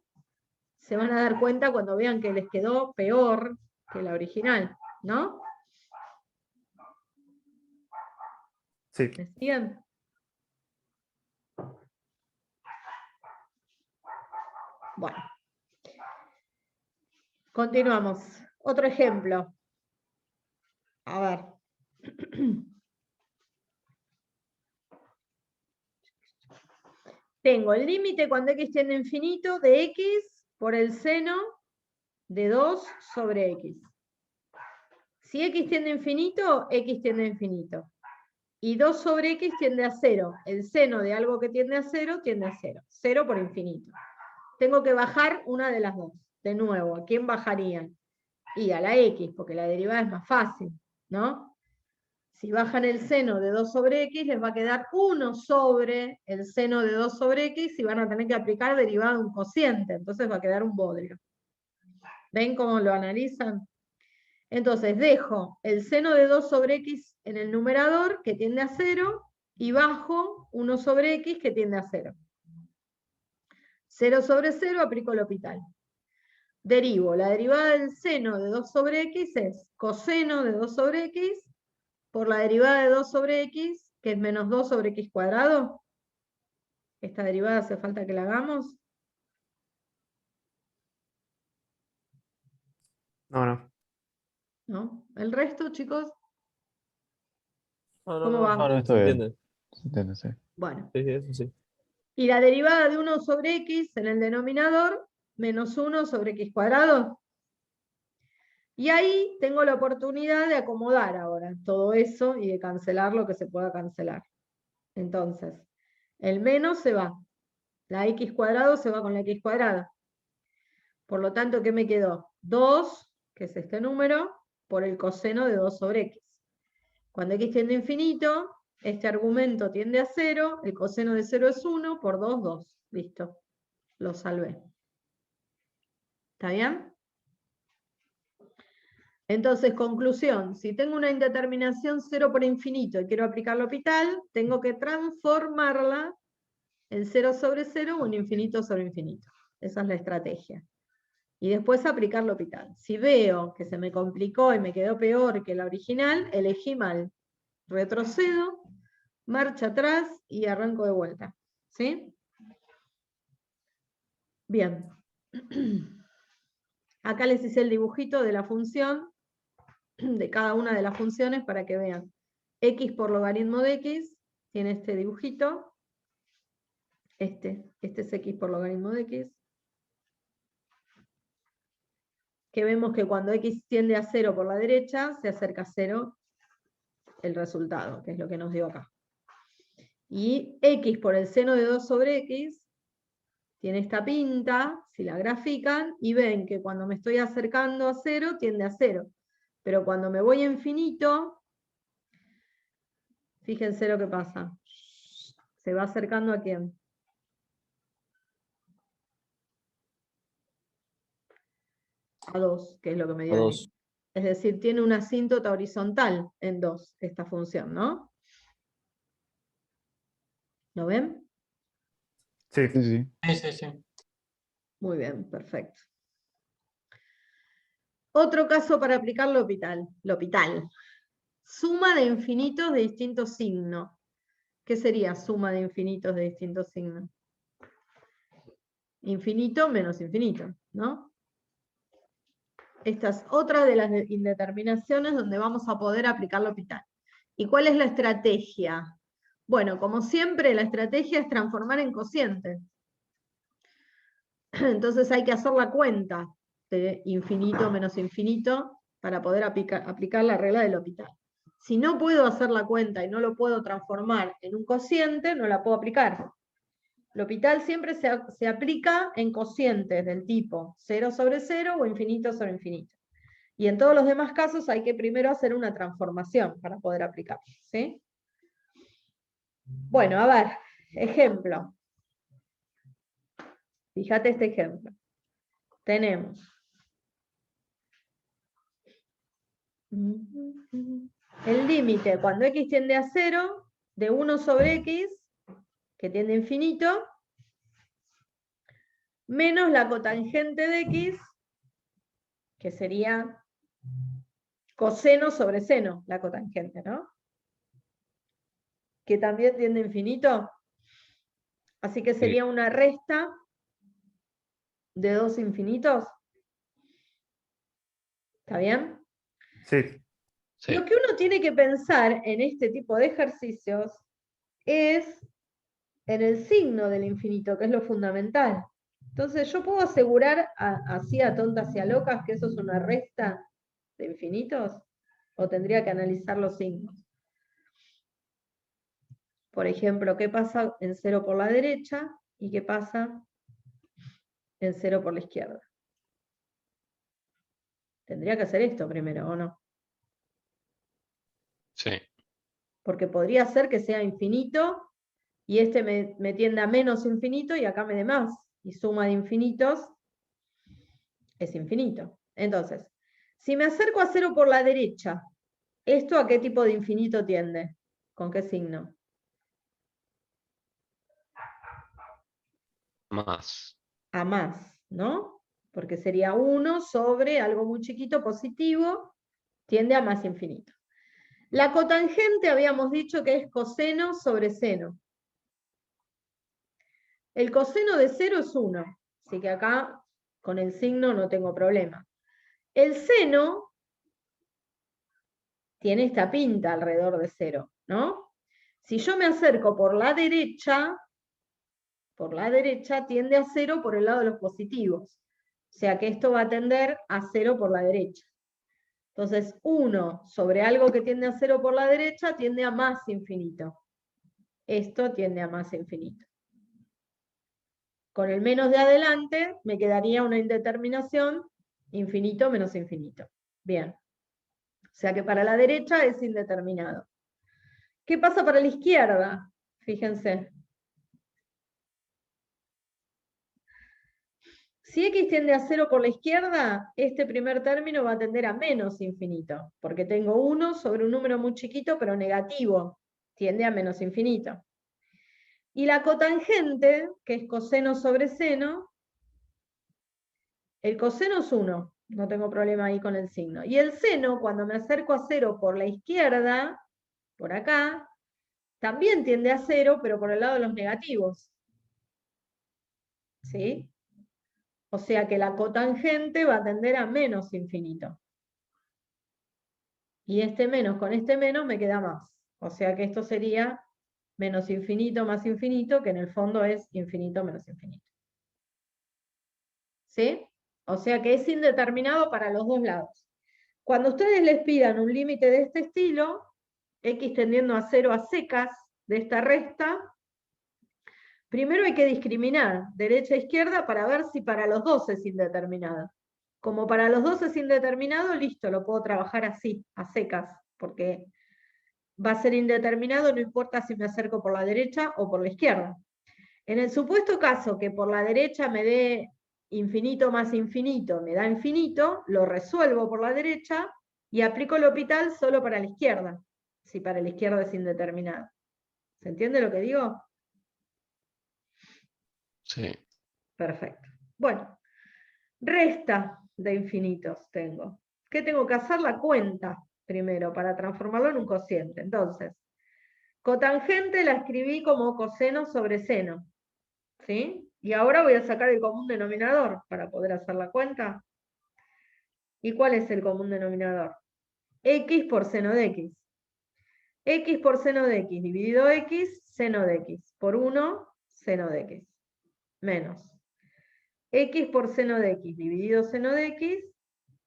se van a dar cuenta cuando vean que les quedó peor que la original, ¿no? Sí. ¿Me siguen? Bueno. Continuamos. Otro ejemplo. A ver. Tengo el límite cuando x tiende a infinito de x por el seno de 2 sobre x. Si x tiende a infinito, x tiende a infinito. Y 2 sobre x tiende a 0. El seno de algo que tiende a 0 tiende a 0. 0 por infinito. Tengo que bajar una de las dos. De nuevo, ¿a quién bajarían? Y a la x, porque la derivada es más fácil, ¿no? Si bajan el seno de 2 sobre x, les va a quedar 1 sobre el seno de 2 sobre x y van a tener que aplicar derivada de un cociente. Entonces va a quedar un bodrio. ¿Ven cómo lo analizan? Entonces dejo el seno de 2 sobre x en el numerador, que tiende a 0, y bajo 1 sobre x, que tiende a 0. 0 sobre 0, aplico L'Hopital. Derivo. La derivada del seno de 2 sobre x es coseno de 2 sobre x por la derivada de 2 sobre x, que es menos 2 sobre x cuadrado. Esta derivada hace falta que la hagamos. No. ¿No? El resto, chicos, No, ¿cómo va? no, Está se bien. entiende. Se entiende, sí. Bueno. Sí, eso sí. Y la derivada de 1 sobre x en el denominador, menos 1 sobre x cuadrado. Y ahí tengo la oportunidad de acomodar ahora todo eso y de cancelar lo que se pueda cancelar. Entonces, el menos se va. La x cuadrado se va con la x cuadrada. Por lo tanto, ¿qué me quedó? 2, que es este número, por el coseno de 2 sobre x. Cuando x tiende a infinito, este argumento tiende a 0, el coseno de 0 es 1, por 2, 2. Listo. Lo salvé. ¿Está bien? Entonces, conclusión, si tengo una indeterminación 0 por infinito y quiero aplicar L'Hopital, tengo que transformarla en 0 sobre 0 o en infinito sobre infinito. Esa es la estrategia. Y después aplicar L'Hopital. Si veo que se me complicó y me quedó peor que la original, elegí mal. Retrocedo, marcha atrás y arranco de vuelta. ¿Sí? Bien. Acá les hice el dibujito de la función, de cada una de las funciones para que vean. X por logaritmo de x, tiene este dibujito. Este es x por logaritmo de x. Que vemos que cuando x tiende a 0 por la derecha, se acerca a 0 el resultado, que es lo que nos dio acá. Y x por el seno de 2 sobre x, tiene esta pinta, si la grafican, y ven que cuando me estoy acercando a 0, tiende a 0. Pero cuando me voy a infinito, fíjense lo que pasa. Se va acercando ¿a quién? A 2, que es lo que me dio A ahí. 2. Es decir, tiene una asíntota horizontal en 2, esta función, ¿no? ¿Lo ven? Sí. Sí, sí. Sí, sí, sí. Muy bien, perfecto. Otro caso para aplicar L'Hopital. Suma de infinitos de distintos signos. ¿Qué sería suma de infinitos de distintos signos? Infinito menos infinito, ¿no? Esta es otra de las indeterminaciones donde vamos a poder aplicar L'Hopital. ¿Y cuál es la estrategia? Bueno, como siempre, la estrategia es transformar en cocientes. Entonces hay que hacer la cuenta de infinito menos infinito para poder aplicar la regla del L'Hopital. Si no puedo hacer la cuenta y no lo puedo transformar en un cociente, no la puedo aplicar. L'Hopital siempre se aplica en cocientes del tipo 0 sobre 0 o infinito sobre infinito. Y en todos los demás casos hay que primero hacer una transformación para poder aplicar, ¿sí? Bueno, a ver, ejemplo. Fíjate este ejemplo. Tenemos el límite cuando x tiende a 0 de 1 sobre x, que tiende a infinito, menos la cotangente de x, que sería coseno sobre seno, la cotangente, ¿no? Que también tiende a infinito. Así que sería una resta de dos infinitos. ¿Está bien? Sí. Sí. Lo que uno tiene que pensar en este tipo de ejercicios es en el signo del infinito, que es lo fundamental. Entonces, ¿yo puedo asegurar así a tontas y a locas que eso es una resta de infinitos? ¿O tendría que analizar los signos? Por ejemplo, ¿qué pasa en 0 por la derecha y qué pasa en 0 por la izquierda? Tendría que hacer esto primero, ¿o no? Sí. Porque podría ser que sea infinito y este me tienda a menos infinito y acá me dé más. Y suma de infinitos es infinito. Entonces, si me acerco a 0 por la derecha, ¿esto a qué tipo de infinito tiende? ¿Con qué signo? Más. A más, ¿no? Porque sería 1 sobre algo muy chiquito positivo, tiende a más infinito. La cotangente habíamos dicho que es coseno sobre seno. El coseno de 0 es 1, así que acá con el signo no tengo problema. El seno tiene esta pinta alrededor de 0, ¿no? Si yo me acerco por la derecha tiende a 0 por el lado de los positivos. O sea que esto va a tender a 0 por la derecha. Entonces, 1 sobre algo que tiende a 0 por la derecha tiende a más infinito. Esto tiende a más infinito. Con el menos de adelante me quedaría una indeterminación infinito menos infinito. Bien. O sea que para la derecha es indeterminado. ¿Qué pasa para la izquierda? Fíjense. Si x tiende a 0 por la izquierda, este primer término va a tender a menos infinito, porque tengo 1 sobre un número muy chiquito, pero negativo, tiende a menos infinito. Y la cotangente, que es coseno sobre seno, el coseno es 1, no tengo problema ahí con el signo. Y el seno, cuando me acerco a 0 por la izquierda, por acá, también tiende a 0, pero por el lado de los negativos. ¿Sí? O sea que la cotangente va a tender a menos infinito. Y este menos con este menos me queda más. O sea que esto sería menos infinito más infinito, que en el fondo es infinito menos infinito. ¿Sí? O sea que es indeterminado para los dos lados. Cuando ustedes les pidan un límite de este estilo, x tendiendo a 0 a secas de esta resta, primero hay que discriminar derecha e izquierda para ver si para los dos es indeterminado. Como para los dos es indeterminado, listo, lo puedo trabajar así, a secas, porque va a ser indeterminado, no importa si me acerco por la derecha o por la izquierda. En el supuesto caso que por la derecha me dé infinito más infinito, me da infinito, lo resuelvo por la derecha y aplico el L'Hopital solo para la izquierda, si para la izquierda es indeterminado. ¿Se entiende lo que digo? Sí. Perfecto. Bueno, resta de infinitos tengo. ¿Qué tengo que hacer? La cuenta primero para transformarlo en un cociente. Entonces, cotangente la escribí como coseno sobre seno. ¿Sí? Y ahora voy a sacar el común denominador para poder hacer la cuenta. ¿Y cuál es el común denominador? X por seno de X. X por seno de X dividido X, seno de X. Por 1, seno de X. Menos. X por seno de X dividido seno de X,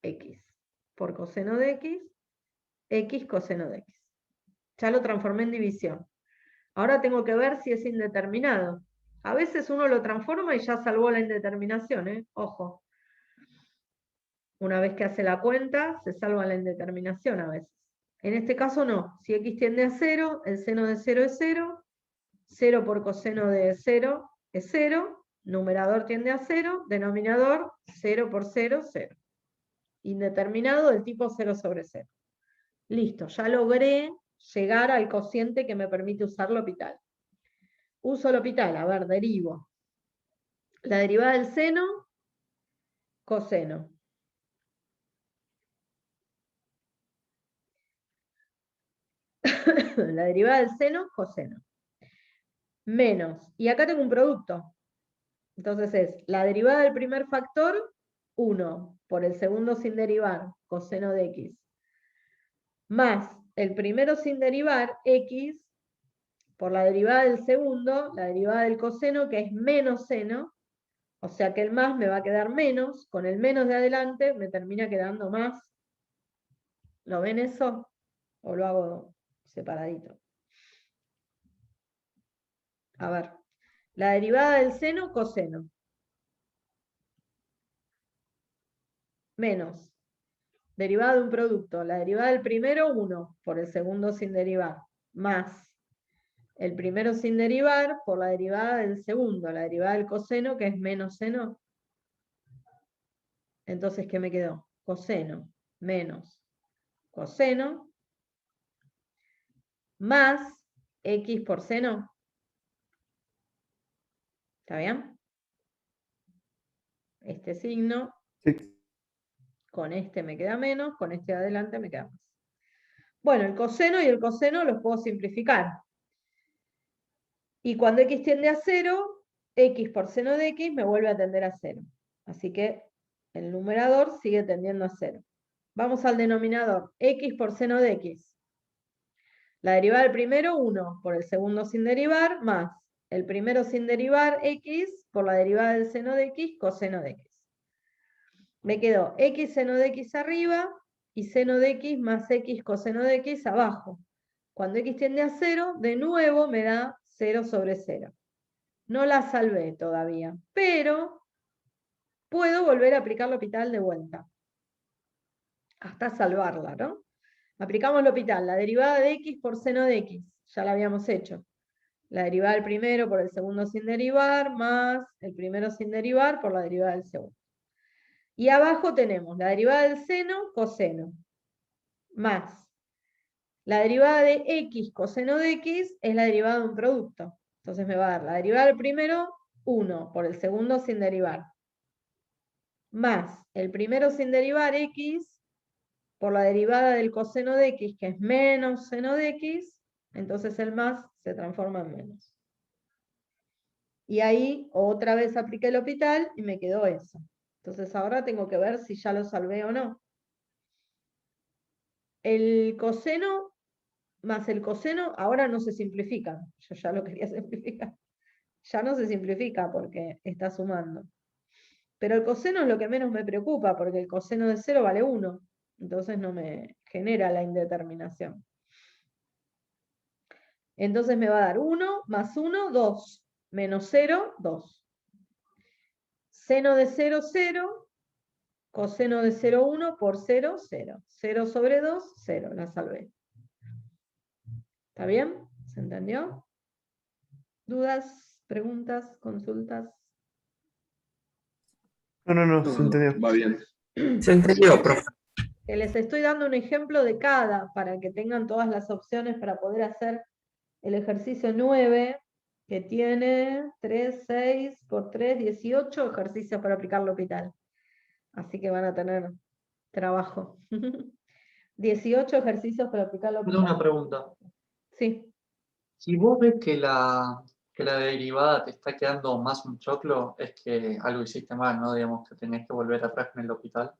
X. Por coseno de X, X coseno de X. Ya lo transformé en división. Ahora tengo que ver si es indeterminado. A veces uno lo transforma y ya salvó la indeterminación, ¿eh? Ojo. Una vez que hace la cuenta, se salva la indeterminación a veces. En este caso no. Si x tiende a 0, el seno de 0 es 0. 0 por coseno de 0 es 0. Numerador tiende a 0. Denominador 0 por 0, 0. Indeterminado del tipo 0 sobre 0. Listo, ya logré llegar al cociente que me permite usar L'Hopital. Uso L'Hopital, a ver, derivo. La derivada del seno, coseno. La derivada del seno, coseno. Menos, y acá tengo un producto. Entonces es la derivada del primer factor, 1, por el segundo sin derivar, coseno de x, más el primero sin derivar, x, por la derivada del segundo, la derivada del coseno, que es menos seno, o sea que el más me va a quedar menos, con el menos de adelante me termina quedando más. ¿Lo ven eso? ¿O lo hago separadito? A ver, la derivada del seno, coseno. Menos, derivada de un producto, la derivada del primero, 1, por el segundo sin derivar, más el primero sin derivar por la derivada del segundo, la derivada del coseno, que es menos seno. Entonces, ¿qué me quedó? Coseno menos coseno más x por seno. ¿Está bien? Este signo, Sí. con este me queda menos, con este de adelante me queda más. Bueno, el coseno y el coseno los puedo simplificar. Y cuando x tiende a 0, x por seno de x me vuelve a tender a 0. Así que el numerador sigue tendiendo a 0. Vamos al denominador, x por seno de x. La derivada del primero, 1, por el segundo sin derivar, más el primero sin derivar, x, por la derivada del seno de x, coseno de x. Me quedó x seno de x arriba y seno de x más x coseno de x abajo. Cuando x tiende a 0, de nuevo me da 0 sobre 0. No la salvé todavía, pero puedo volver a aplicar L'Hopital de vuelta. Hasta salvarla, ¿no? Aplicamos L'Hopital, la derivada de x por seno de x. Ya la habíamos hecho. La derivada del primero por el segundo sin derivar, más el primero sin derivar por la derivada del segundo. Y abajo tenemos la derivada del seno, coseno, más la derivada de x coseno de x es la derivada de un producto. Entonces me va a dar la derivada del primero, 1, por el segundo sin derivar, más el primero sin derivar, x, por la derivada del coseno de x, que es menos seno de x, entonces el más se transforma en menos. Y ahí otra vez apliqué el L'Hopital y me quedó eso. Entonces ahora tengo que ver si ya lo salvé o no. El coseno más el coseno ahora no se simplifica. Yo ya lo quería simplificar. Ya no se simplifica porque está sumando. Pero el coseno es lo que menos me preocupa, porque el coseno de 0 vale 1. Entonces no me genera la indeterminación. Entonces me va a dar 1 más 1, 2. Menos 0, 2. Seno de 0, 0. Coseno de 0, 1 por 0, 0. 0 sobre 2, 0. La salvé. ¿Está bien? ¿Se entendió? ¿Dudas, preguntas, consultas? No, se entendió. Va bien. Se entendió, profe. Que les estoy dando un ejemplo de cada para que tengan todas las opciones para poder hacer el ejercicio 9 que tiene 3, 6 por 3, 18 ejercicios para aplicar L'Hopital. Así que van a tener trabajo. 18 ejercicios para aplicar Tengo una L'Hopital. pregunta. Sí. Si vos ves que la derivada te está quedando más un choclo, es que algo hiciste mal, ¿no? Digamos que tenés que volver atrás en el hospital,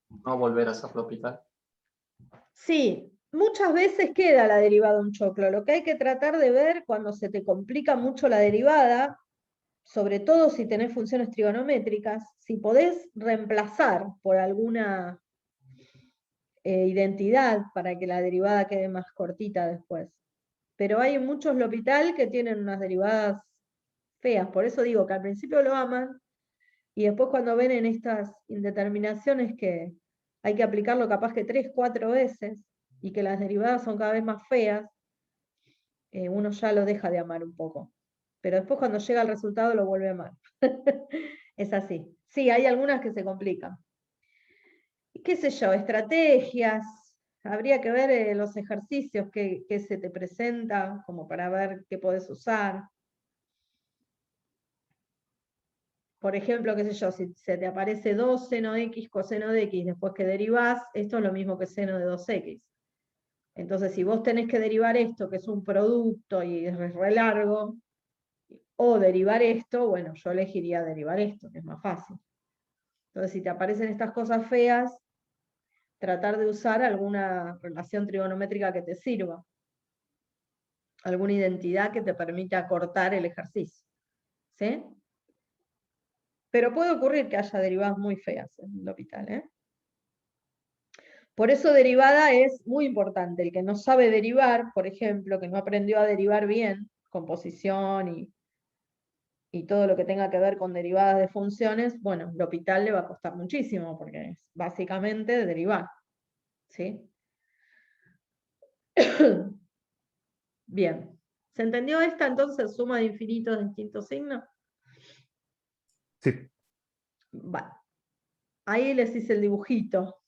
no volver a hacer el hospital. Sí, muchas veces queda la derivada un choclo. Lo que hay que tratar de ver cuando se te complica mucho la derivada, sobre todo si tenés funciones trigonométricas, si podés reemplazar por alguna identidad para que la derivada quede más cortita después. Pero hay muchos L'Hopital que tienen unas derivadas feas, por eso digo que al principio lo aman, y después cuando ven en estas indeterminaciones que hay que aplicarlo capaz que 3, 4 veces, y que las derivadas son cada vez más feas, uno ya lo deja de amar un poco. Pero después cuando llega el resultado lo vuelve a amar. Es así. Sí, hay algunas que se complican. Y qué sé yo, estrategias. Habría que ver los ejercicios que se te presentan, como para ver qué podés usar. Por ejemplo, qué sé yo, si se te aparece 2 seno de x coseno de x después que derivás, esto es lo mismo que seno de 2x. Entonces, si vos tenés que derivar esto, que es un producto y es re largo, o derivar esto, bueno, yo elegiría derivar esto, que es más fácil. Entonces, si te aparecen estas cosas feas, tratar de usar alguna relación trigonométrica que te sirva. Alguna identidad que te permita acortar el ejercicio. ¿Sí? Pero puede ocurrir que haya derivadas muy feas en el L'Hopital, ¿eh? Por eso derivada es muy importante. El que no sabe derivar, por ejemplo, que no aprendió a derivar bien, composición y todo lo que tenga que ver con derivadas de funciones, bueno, L'Hopital le va a costar muchísimo, porque es básicamente derivar. ¿Sí? Bien. ¿Se entendió esta entonces, suma de infinitos de distintos signos? Sí. Vale. Ahí les hice el dibujito,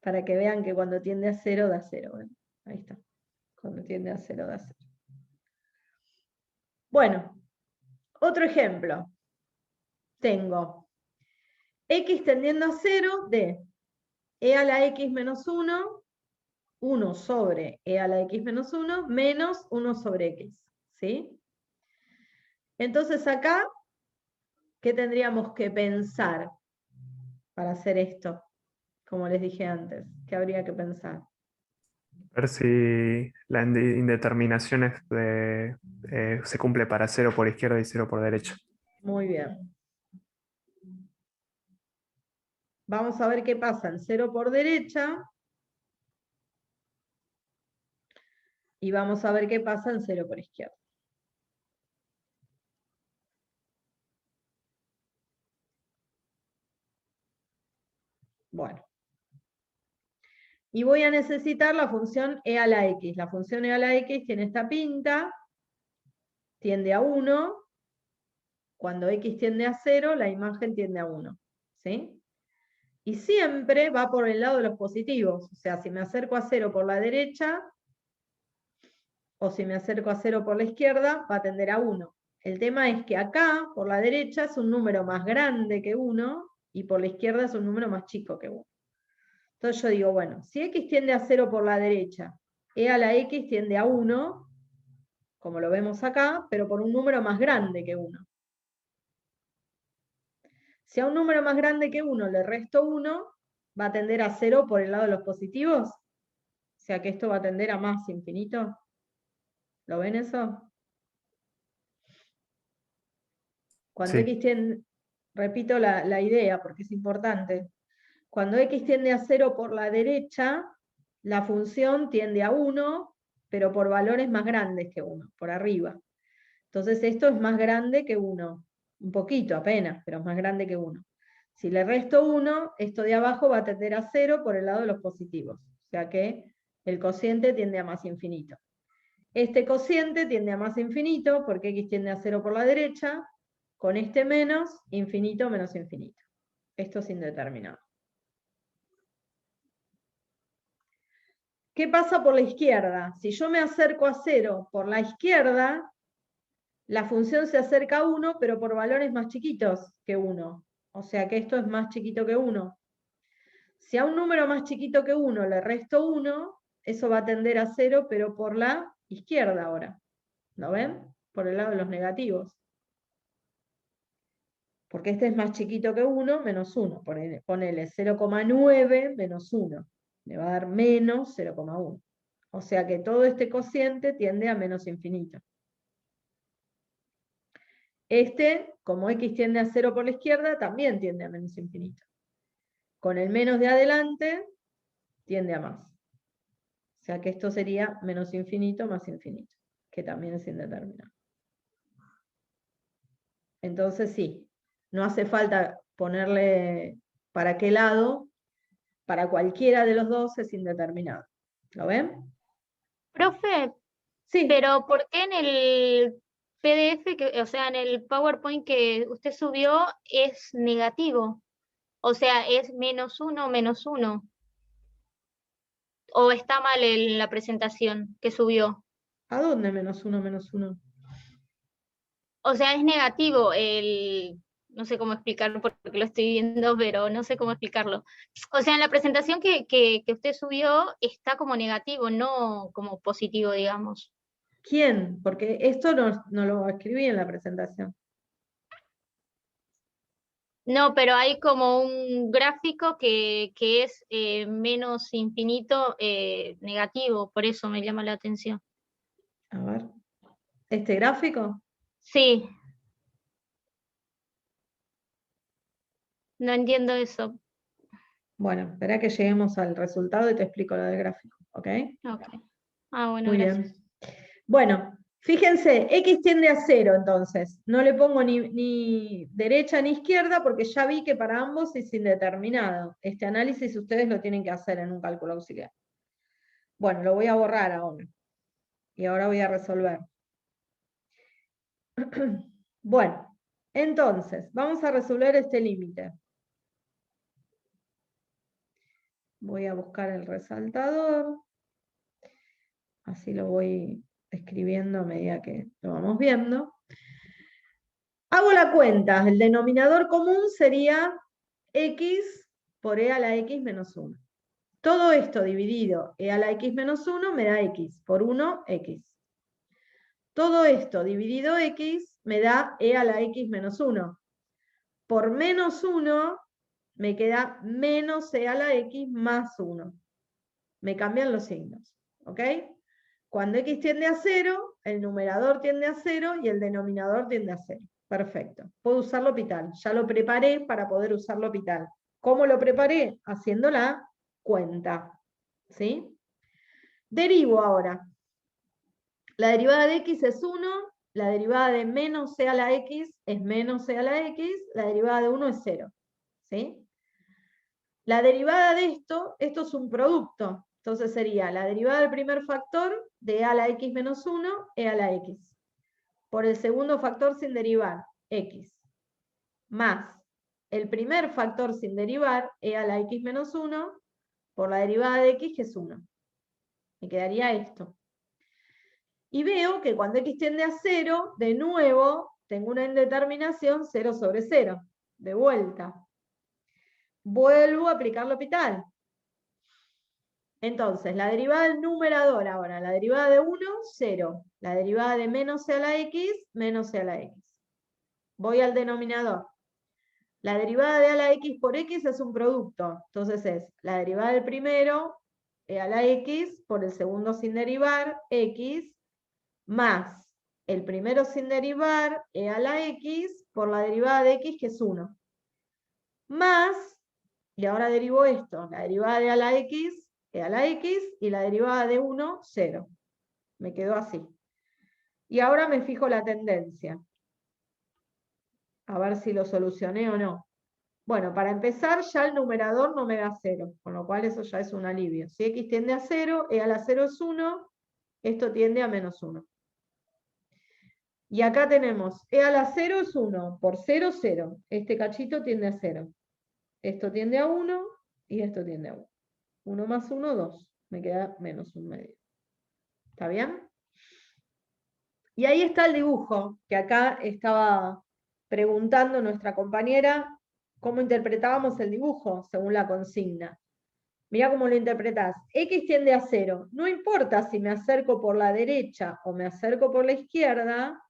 para que vean que cuando tiende a 0 da 0. ¿eh? Ahí está. Cuando tiende a 0 da 0. Bueno, otro ejemplo. Tengo x tendiendo a 0 de e a la x menos 1, 1 sobre e a la x menos 1, menos 1 sobre x. ¿Sí? Entonces acá, ¿qué tendríamos que pensar para hacer esto? Como les dije antes, ¿qué habría que pensar? Ver si la indeterminación se cumple para 0 por izquierda y 0 por derecha. Muy bien. Vamos a ver qué pasa en 0 por derecha. Y vamos a ver qué pasa en 0 por izquierda. Bueno. Y voy a necesitar la función e a la x. La función e a la x tiene esta pinta, tiende a 1. Cuando x tiende a 0, la imagen tiende a 1. ¿Sí? Y siempre va por el lado de los positivos. O sea, si me acerco a 0 por la derecha, o si me acerco a 0 por la izquierda, va a tender a 1. El tema es que acá, por la derecha, es un número más grande que 1, y por la izquierda es un número más chico que 1. Entonces yo digo, bueno, si x tiende a 0 por la derecha, e a la x tiende a 1, como lo vemos acá, pero por un número más grande que 1. Si a un número más grande que 1 le resto 1, va a tender a 0 por el lado de los positivos. O sea que esto va a tender a más infinito. ¿Lo ven eso? Cuando Sí. x tiende, repito la idea porque es importante. Cuando x tiende a 0 por la derecha, la función tiende a 1, pero por valores más grandes que 1, por arriba. Entonces esto es más grande que 1. Un poquito apenas, pero es más grande que 1. Si le resto 1, esto de abajo va a tender a 0 por el lado de los positivos. O sea que el cociente tiende a más infinito. Este cociente tiende a más infinito porque x tiende a 0 por la derecha, con este menos, infinito menos infinito. Esto es indeterminado. ¿Qué pasa por la izquierda? Si yo me acerco a 0 por la izquierda, la función se acerca a 1, pero por valores más chiquitos que 1. O sea que esto es más chiquito que 1. Si a un número más chiquito que 1 le resto 1, eso va a tender a 0, pero por la izquierda ahora. ¿Lo ven? Por el lado de los negativos. Porque este es más chiquito que 1, menos 1. Ponele 0,9 menos 1. Le va a dar menos 0,1. O sea que todo este cociente tiende a menos infinito. Este, como x tiende a 0 por la izquierda, también tiende a menos infinito. Con el menos de adelante, tiende a más. O sea que esto sería menos infinito más infinito, que también es indeterminado. Entonces sí, no hace falta ponerle para qué lado, para cualquiera de los dos es indeterminado. ¿Lo ven? Profe, Sí. pero ¿por qué en el PDF, o sea, en el PowerPoint que usted subió es negativo? O sea, es -1, -1. ¿O está mal en la presentación que subió? ¿A dónde -1, -1? O sea, es negativo no sé cómo explicarlo porque lo estoy viendo, pero no sé cómo explicarlo. O sea, en la presentación que usted subió está como negativo, no como positivo, digamos. ¿Quién? Porque esto no lo escribí en la presentación. No, pero hay como un gráfico que es menos infinito negativo, por eso me llama la atención. A ver. ¿Este gráfico? Sí. No entiendo eso. Bueno, espera que lleguemos al resultado y te explico lo del gráfico, ¿ok? Ok. Ah, bueno, Muy gracias. bien. Bueno, fíjense, x tiende a 0 entonces. No le pongo ni derecha ni izquierda porque ya vi que para ambos es indeterminado. Este análisis ustedes lo tienen que hacer en un cálculo auxiliar. Bueno, lo voy a borrar ahora. Y ahora voy a resolver. Bueno, entonces, vamos a resolver este límite. Voy a buscar el resaltador. Así lo voy escribiendo a medida que lo vamos viendo. Hago la cuenta. El denominador común sería x por e a la x menos 1. Todo esto dividido e a la x menos 1 me da x. Por 1, x. Todo esto dividido x me da e a la x menos 1. Por menos 1 me queda menos e a la x más 1. Me cambian los signos. ¿Ok? Cuando x tiende a 0, el numerador tiende a 0 y el denominador tiende a 0. Perfecto. Puedo usar L'Hopital. Ya lo preparé para poder usar L'Hopital. ¿Cómo lo preparé? Haciendo la cuenta. ¿Sí? Derivo ahora. La derivada de x es 1, la derivada de menos c a la x es menos c a la x, la derivada de 1 es 0. ¿Sí? La derivada de esto es un producto. Entonces sería la derivada del primer factor de e a la x menos 1, e a la x. Por el segundo factor sin derivar, x. Más el primer factor sin derivar, e a la x menos 1, por la derivada de x, que es 1. Me quedaría esto. Y veo que cuando x tiende a 0, de nuevo, tengo una indeterminación 0 sobre 0. De vuelta. Vuelvo a aplicar L'Hopital. Entonces, la derivada del numerador ahora, la derivada de 1, 0. La derivada de menos c a la x, menos c a la x. Voy al denominador. La derivada de a la x por x es un producto. Entonces es la derivada del primero, e a la x, por el segundo sin derivar, x, más el primero sin derivar, e a la x, por la derivada de x, que es 1. Más, y ahora derivo esto, la derivada de a la x, e a la x, y la derivada de 1, 0. Me quedó así. Y ahora me fijo la tendencia. A ver si lo solucioné o no. Bueno, para empezar ya el numerador no me da 0, con lo cual eso ya es un alivio. Si x tiende a 0, e a la 0 es 1, esto tiende a menos 1. Y acá tenemos, e a la 0 es 1, por 0, 0. Este cachito tiende a 0. Esto tiende a 1 y esto tiende a 1. 1 más 1, 2. Me queda menos 1 medio. ¿Está bien? Y ahí está el dibujo, que acá estaba preguntando nuestra compañera cómo interpretábamos el dibujo según la consigna. Mirá cómo lo interpretás. X tiende a 0. No importa si me acerco por la derecha o me acerco por la izquierda,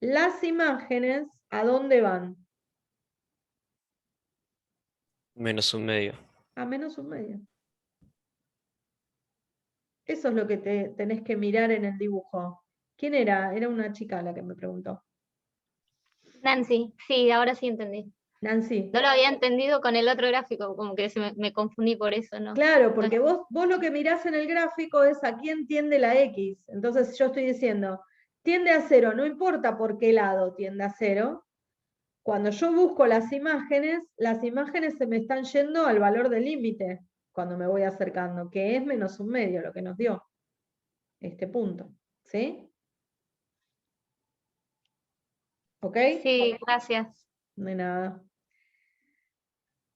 las imágenes, ¿a dónde van? -1/2. A -1/2. Eso es lo que tenés que mirar en el dibujo. ¿Quién era? Era una chica la que me preguntó. Nancy, sí, ahora sí entendí. Nancy. No lo había entendido con el otro gráfico, como que me confundí por eso, ¿no? Claro, porque vos lo que mirás en el gráfico es a quién tiende la X. Entonces yo estoy diciendo, tiende a 0, no importa por qué lado tiende a 0. Cuando yo busco las imágenes se me están yendo al valor del límite cuando me voy acercando, que es -1/2, lo que nos dio este punto. ¿Sí? ¿Ok? Sí, gracias. De nada.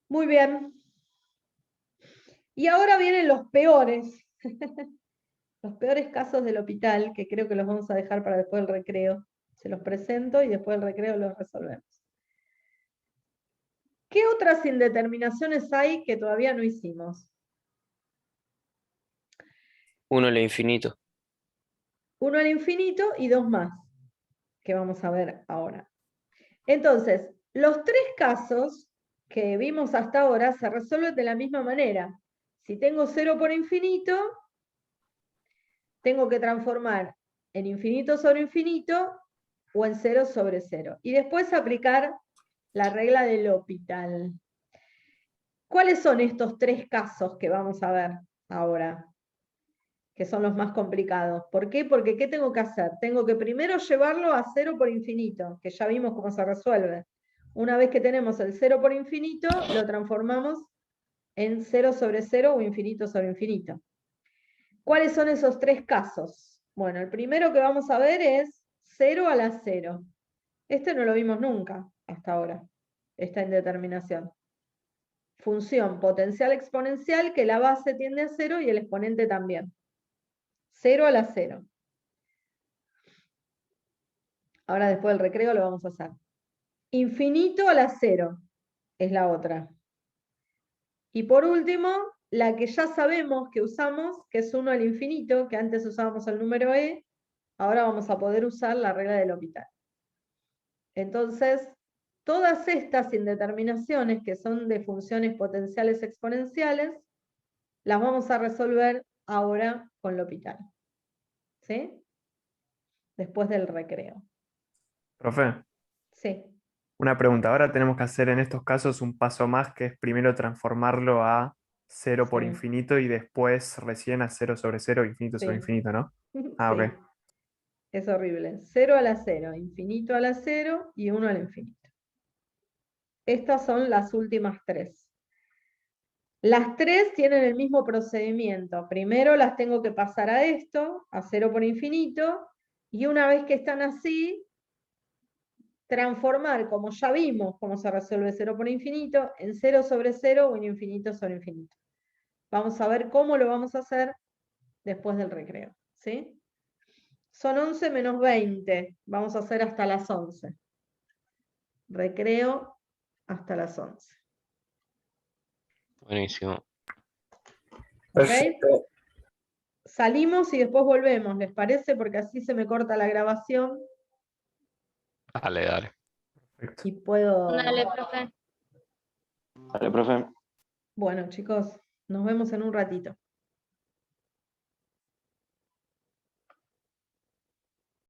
Muy bien. Y ahora vienen los peores. Los peores casos del hospital, que creo que los vamos a dejar para después del recreo. Se los presento y después del recreo los resolvemos. ¿Qué otras indeterminaciones hay que todavía no hicimos? 1 al infinito. 1 al infinito y 2 más, que vamos a ver ahora. Entonces, los 3 casos que vimos hasta ahora se resuelven de la misma manera. Si tengo 0 por infinito, tengo que transformar en infinito sobre infinito o en 0 sobre 0. Y después aplicar la regla del L'Hopital. ¿Cuáles son estos 3 casos que vamos a ver ahora? Que son los más complicados. ¿Por qué? Porque ¿qué tengo que hacer? Tengo que primero llevarlo a 0 por infinito, que ya vimos cómo se resuelve. Una vez que tenemos el 0 por infinito, lo transformamos en 0 sobre 0 o infinito sobre infinito. ¿Cuáles son esos 3 casos? Bueno, el primero que vamos a ver es 0 a la 0. Este no lo vimos nunca hasta ahora, esta indeterminación. Función potencial exponencial que la base tiende a 0 y el exponente también. 0 a la 0. Ahora después del recreo lo vamos a hacer. Infinito a la 0 es la otra. Y por último, la que ya sabemos que usamos, que es 1 al infinito, que antes usábamos el número e, ahora vamos a poder usar la regla del L'Hopital. Entonces, todas estas indeterminaciones que son de funciones potenciales exponenciales, las vamos a resolver ahora con L'Hopital. ¿Sí? Después del recreo. Profe, Sí. una pregunta. Ahora tenemos que hacer en estos casos un paso más, que es primero transformarlo a 0 por Sí. infinito y después recién a 0 sobre 0, infinito sobre Sí. infinito, ¿no? Ah, Sí. ok. Es horrible. 0 a la 0, infinito a la 0 y 1 al infinito. Estas son las últimas 3. Las 3 tienen el mismo procedimiento. Primero las tengo que pasar a esto, a 0 por infinito, y una vez que están así, transformar, como ya vimos cómo se resuelve 0 por infinito, en 0 sobre 0 o en infinito sobre infinito. Vamos a ver cómo lo vamos a hacer después del recreo. ¿Sí? Son 11 menos 20. Vamos a hacer hasta las 11. Recreo hasta las 11. Buenísimo. ¿Ok? Perfecto. Salimos y después volvemos, ¿les parece? Porque así se me corta la grabación Dale, dale. y puedo... Dale, profe. Dale, profe. Bueno, chicos, nos vemos en un ratito.